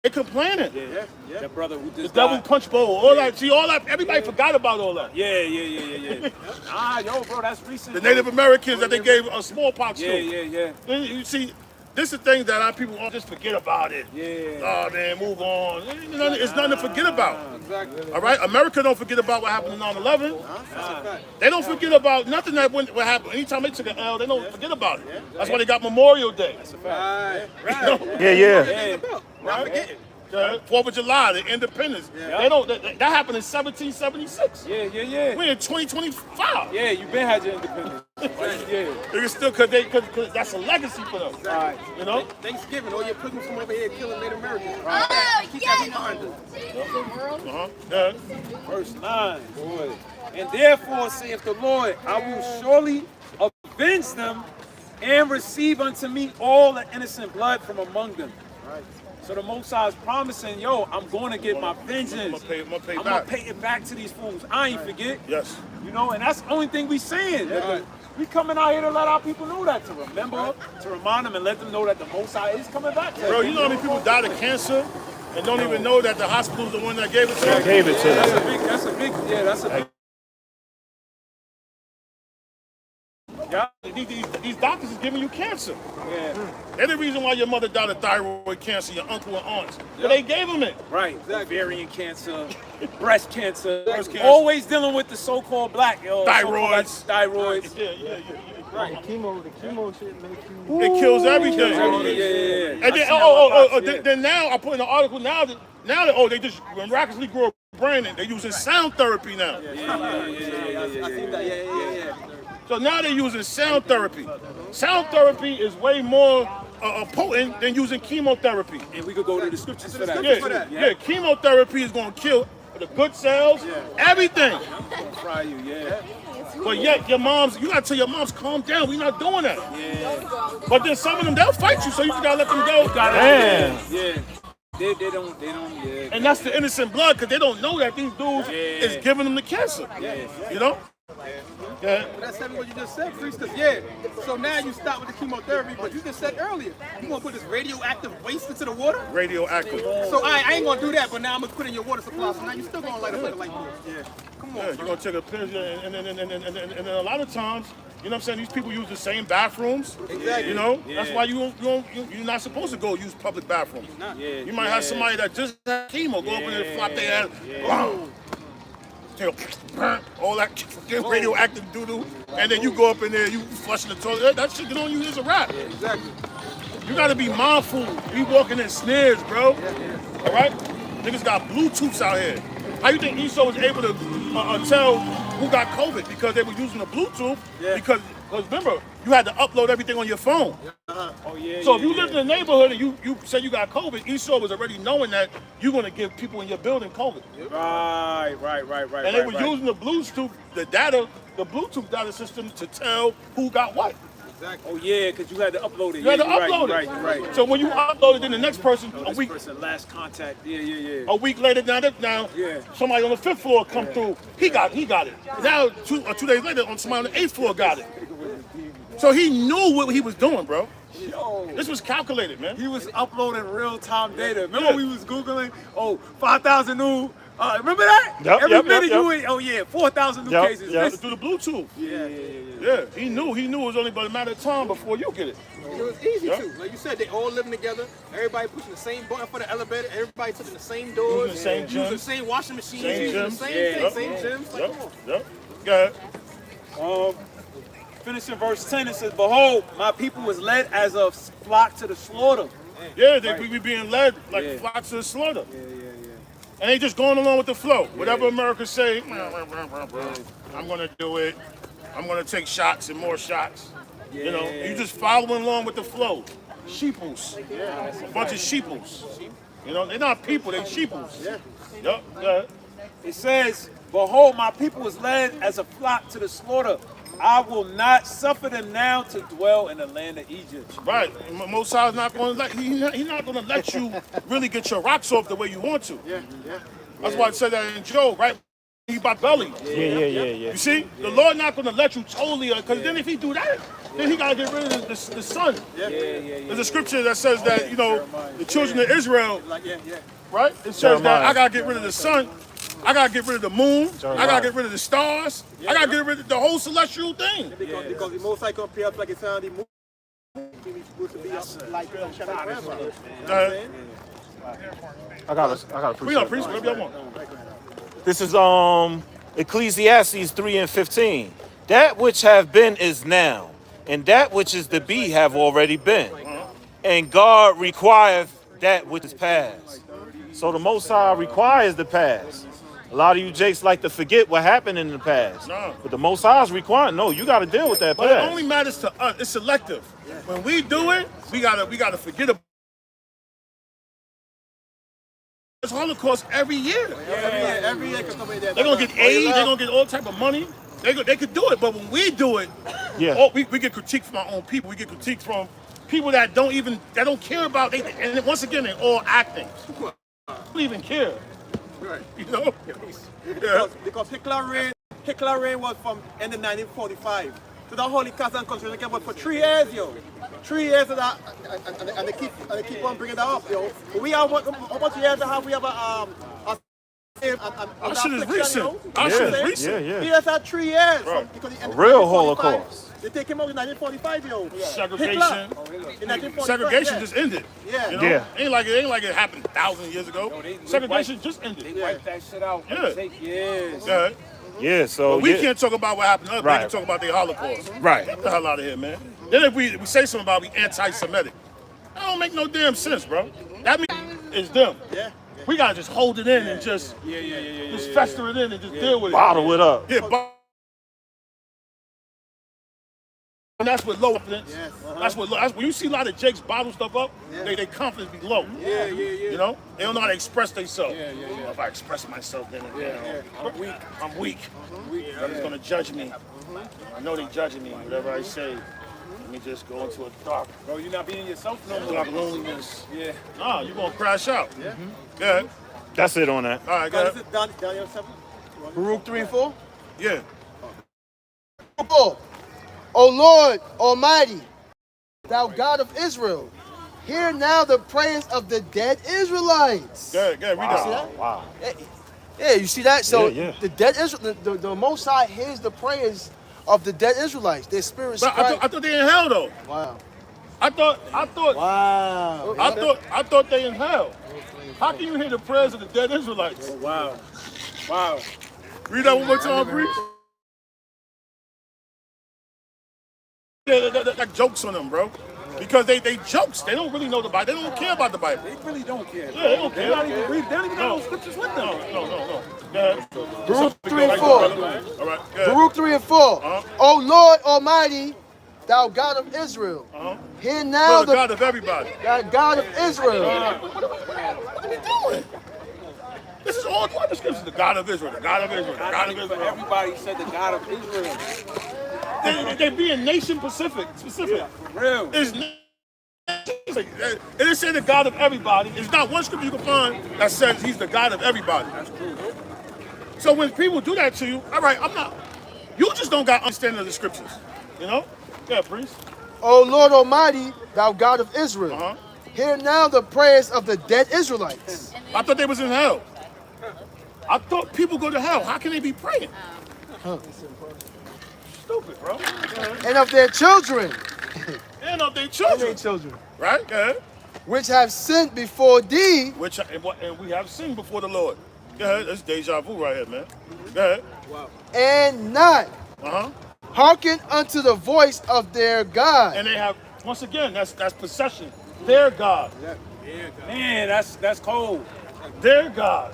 They complaining. Yeah. That brother who The just devil died. punch bowl, all that. See, all that. Everybody forgot about all that. Yeah. Nah, bro, that's recent. The Native Americans that they gave a smallpox to. Yeah. You see, this is things that our people just forget about it. Yeah. Oh man, move on. It's nothing to forget about. Exactly. All right, America don't forget about what happened in 9/11. They don't forget about nothing that what happened. Anytime they took an L, they don't forget about it. That's why they got Memorial Day. Right. Yeah. Not forgetting. 4th of July, the independence. They don't. That happened in 1776. Yeah. We're in 2025. Yeah, you been had your independence. Yeah. It's still because that's a legacy for them. Right. You know. Thanksgiving, all your pilgrims from over here killing Native Americans. Keep that in mind. Yeah. Verse 9. And therefore saith the Lord, I will surely avenge them and receive unto me all the innocent blood from among them. Right. So the Most High is promising, I'm going to get my vengeance. I'm gonna pay I'm back. going to pay it back to these fools. I ain't forget. Yes. You know, and that's the only thing we saying. We coming out here to let our people know that, to remember, to remind them and let them know that the Most High is coming back to them. Bro, you know how many people died of cancer and don't even know that the hospital's the one that gave it to them? Gave it to them. That's a big. Yeah. These doctors is giving you cancer. Yeah. They're the reason why your mother died of thyroid cancer, your uncle and aunts. But they gave them it. Right. Ovarian cancer, breast cancer. Cancer. Always dealing with the so-called black. Thyroids. Thyroids. Yeah. Right. The chemo shit make you. It kills everything. Yeah. And then, then now I put in an article now that they just miraculously grew a brain and they're using sound therapy now. So now they're using sound therapy. Sound therapy is way more potent than using chemotherapy. And we could go to the scriptures for that. Yeah, chemotherapy is going to kill the good cells, everything. Fry you, But yet you gotta tell your moms, calm down, we're not doing that. Yeah. But then some of them, they'll fight you, so you just gotta let them go. Damn. Yeah. They don't, yeah. And that's the innocent blood, because they don't know that these dudes is giving them the cancer. You know? Yeah. But that's exactly what you just said, Priest. Because so now you stop with the chemotherapy, but you just said earlier, you gonna put this radioactive waste into the water? Radioactive. So I ain't gonna do that, but now I'm gonna put in your water supply. So now you still gonna light up like a light bulb. Yeah. Come on. Yeah, you're gonna take a picture, and then a lot of times, you know what I'm saying, these people use the same bathrooms. Exactly. You know? That's why you're not supposed to go use public bathrooms. You might have somebody that just had chemo go up in there and flop their ass. All that radioactive doo-doo, and then you go up in there, you flushing the toilet. That shit get on you as a wrap. Yeah, exactly. You gotta be mindful. We walking in snares, bro. All right? Niggas got Bluetooths out here. How you think ESO was able to tell who got COVID? Because they were using the Bluetooth. Because remember, you had to upload everything on your phone. So if you lived in a neighborhood and you said you got COVID, ESO was already knowing that you're gonna give people in your building COVID. Right. And they were using the Bluetooth, the Bluetooth data system to tell who got what. Exactly. Oh yeah, because you had to upload it. You had to Yeah, you're upload right, it. You're right. So when you upload it, then the next person, a This week person last contact. Yeah. a week later, now Yeah. somebody on the 5th floor come through. He got it. Now 2 days later, somebody on the 8th floor got it. So he knew what he was doing, bro. Yo. This was calculated, man. He was uploading real-time data. Remember Yeah. we was Googling, 5,000 new, remember that? Yep, Every yep, minute yep, you went, 4,000 new Yep, cases. yep. This- Through the Bluetooth. Yeah. Yeah, he knew it was only but a matter of time before you get it. It was easy Yeah. too. Like you said, they all living together. Everybody pushing the same button for the elevator. Everybody touching the same doors. Using the same Using the gyms. same washing machines. Same Using the gyms. same Yeah. thing. Same gyms. Like, come on. Yep. Go ahead. Finishing verse 10, it says, behold, my people was led as a flock to the slaughter. Yeah, we being led like Yeah. flocks to the slaughter. And they just going along with the flow. Whatever America say, I'm gonna do it. I'm gonna take shots and more shots. You know, you just following along with the flow. Sheeples. A bunch of sheeples. You know, they're not people, they're sheeples. Yep. Go ahead. It says, behold, my people was led as a flock to the slaughter. I will not suffer them now to dwell in the land of Egypt. Right. Most High's not gonna let he's not gonna let you really get your rocks off the way you want to. Yeah. That's why I said that in Job, right? He by belly. Yeah. You see, the Lord not gonna let you totally, because then if he do that, then he gotta get rid of the son. There's a scripture that says that, you know, the children of Israel, right? It says that Jeremiah. I gotta get rid of the sun, I gotta get rid of the moon, I gotta get rid of the stars, I gotta get rid of the whole celestial thing. Because the Most High compares like it's on the moon. He's supposed to be like shining forever. I got a We got priest, whatever y'all want. This is Ecclesiastes 3:15. That which have been is now, and that which is to be have already been. And God requireth that which is past. So the Most High requires the past. A lot of you jakes like to forget what happened in the past. No. But the Most High is requiring, no, you got to deal with that But it past. only matters to us. It's selective. When we do it, we gotta forget about this Holocaust every year. Every year, They're gonna get aid. They're gonna get all type of money. They could do it, but when we do it, Yeah. we get critiqued from our own people. We get critiqued from people that don't care about. And once again, they're all acting. They don't even care. Right. You know. Yeah. Because Hitler reign was from end of 1945. So the Holy Castle and Country was for 3 years, yo. 3 years of that, and they keep on bringing that up, yo. We have how much years have we have Our shit is recent. Our shit is recent. Yeah. He has had 3 years. Right. Because he ended A real 1945. Holocaust. They take him out in 1945, yo. Segregation. Hitler, in 1945, Segregation yeah. just ended. Yeah. You know? Yeah. Ain't like it happened thousands of years ago. Segregation just ended. They wipe that shit out. Yeah. Take years. Yeah. Yeah, so But we yeah. can't talk about what happened to us. Right. We can talk about the Holocaust. Right. Get the hell out of here, man. Then if we say something about we anti-Semitic, that don't make no damn sense, bro. That means it's them. Yeah. We gotta just hold it in and just fester it in and just deal with it. Bottle it up. Yeah, and that's what low confidence. That's what when you see a lot of Jakes bottle stuff up, they confidence be low. Yeah. You know, they don't know how to express themselves. If I express myself, then I'm weak. I'm weak. Everybody's gonna judge me. I know they judging me. Whatever I say, let me just go into a dark, Bro, you're not being yourself no more. dark loneliness. Yeah. Nah, you gonna crash out. Yeah. Good. That's it on that. All right, go ahead. Daniel 7. Baruch 3 and 4. Yeah. 4. O Lord Almighty, thou God of Israel, hear now the prayers of the dead Israelites. Good. Read that. Wow. Yeah, you see that? So Yeah. the dead Israel, the Most High hears the prayers of the dead Israelites. Their spirits But cry. I thought they in hell though. Wow. I thought Wow. I thought they in hell. How can you hear the prayers of the dead Israelites? Wow. Read that one more time, please. Yeah, that jokes on them, bro. Because they jokes. They don't really know the Bible. They don't care about the Bible. They really don't care. Yeah, they don't care. They're not even reading. They don't even know scriptures with them. No. Go ahead. Baruch 3 and 4. All right, go ahead. Baruch 3 and 4. O Lord Almighty, thou God of Israel, hear now The God of everybody. thou God of Israel. What are we doing? This is all the scriptures. The God of Israel. The God of Israel. The God of But Israel. everybody said the God of Israel. They being nation specific. Real. It is saying the God of everybody. It's not one scripture you can find that says he's the God of everybody. That's true. So when people do that to you, all right, I'm not. You just don't got understanding of the scriptures. You know? Yeah, priest. O Lord Almighty, thou God of Israel, hear now the prayers of the dead Israelites. I thought they was in hell. I thought people go to hell. How can they be praying? Stupid, bro. And of their children. And of their And children. their children. Right? Yeah. Which have sinned before thee. And we have seen before the Lord. Yeah, that's deja vu right here, man. Go ahead. And not hearken unto the voice of their God. And they have, once again, that's possession. Their God. Man, that's cold. Their God.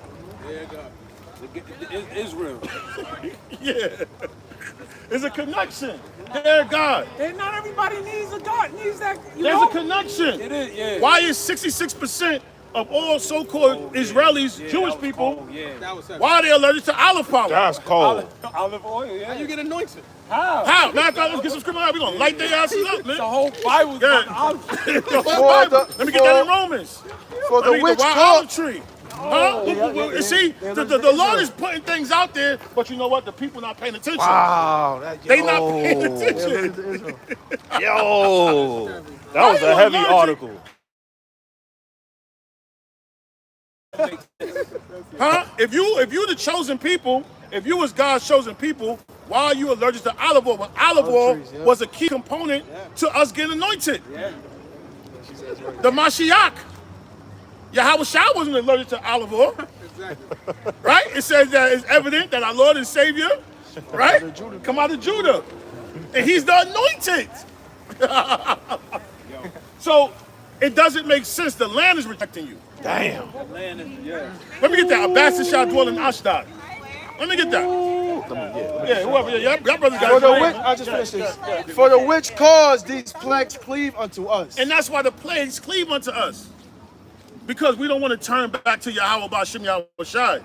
Israel. Yeah. It's a connection. Their God. And not everybody needs a God. Needs that. There's a connection. It is, yeah. Why is 66% of all so-called Israelis, Jewish people, why are they allergic to olive power? That's cold. Olive oil, yeah. How you get anointed? How? How? Matter of fact, let's get some scripture out. We're going to light their asses up, man. The whole Bible's about Yeah. olive. The whole Bible. Let me get that in Romans. For Let me the get which the wild cause olive tree. Huh? See, the Lord is putting things out there, but you know what? The people not paying attention. Wow. They not paying attention. Yo. That was a heavy article. Huh? If you the chosen people, if you was God's chosen people, why are you allergic to olive oil? When olive oil was a key component to us getting anointed. The Mashiach. Yahweh Shah wasn't allergic to olive oil. Right? It says that it's evident that our Lord and Savior, right, come out of Judah. And he's the anointed. So it doesn't make sense. The land is rejecting you. Damn. Let me get that. Abbasid shall dwell in Ashdod. Let me get that. Yeah, whoever. Yeah, y'all brothers got For the it. which, I'll just finish this. For the which cause these plagues cleave unto us. And that's why the plagues cleave unto us. Because we don't want to turn back to Yahweh Ba'Shem Yahweh Shai.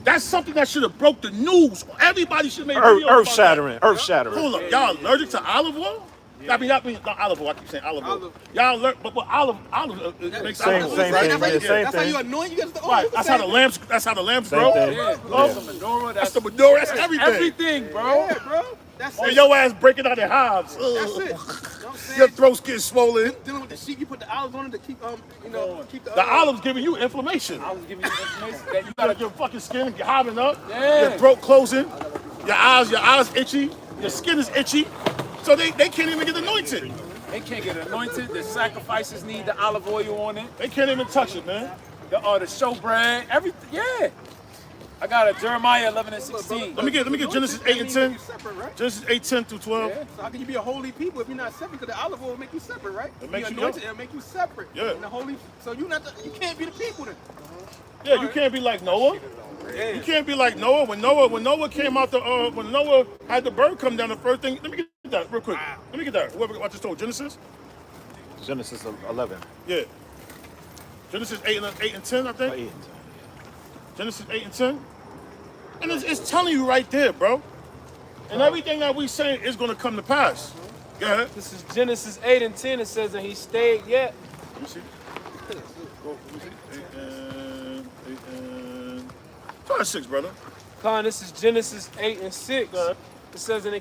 That's something that should have broke the news. Everybody should make videos about Earth shattering. that. Earth shattering. Hold up. Y'all allergic to olive oil? I mean, not olive oil. I keep saying olive oil. Y'all allergic, but olive makes Same olive thing. oil. That's how you anoint. You get the oil. Right. That's how the lamps. That's how the lamps grow. thing. Yeah, Oh, that's the menorah. that's the menorah. That's everything. Everything, bro. Yeah, bro. That's And it. your ass breaking out in hives. That's it. You know what I'm saying? Your throat's getting swollen. Dealing with the sheep, you put the olives on it to keep keep the The olives giving you inflammation. I was giving you information that you You gotta got your fucking skin hives up. Yeah. Your throat closing. Your eyes itchy. Your skin is itchy. So they can't even get anointed. They can't get anointed. The sacrifices need the olive oil on it. They can't even touch it, man. The showbread, everything. Yeah. I got a Jeremiah 11 and 16. Let me get Genesis 8 and 10. Separate, right? Genesis 8, 10 through 12. So how can you be a holy people if you're not separate? Because the olive oil will make you separate, right? It makes Be you anointed, young. it'll make you separate. Yeah. And the holy. So you can't be the people then. Yeah, you can't be like Noah. You can't be like Noah. When Noah came out when Noah had the bird come down, the first thing. Let me get that real quick. Let me get that. Whoever I just told Genesis. Genesis 11. Yeah. Genesis 8 and 10, I think. 8 and 10. Genesis 8 and 10. And it's telling you right there, bro. And everything that we say is going to come to pass. Go ahead. This is Genesis 8 and 10. It says, and he stayed yet. Let me see. Go, let me see. 8 and... Try 6, brother. Con, this is Genesis 8 and 6. Go ahead. It says, and it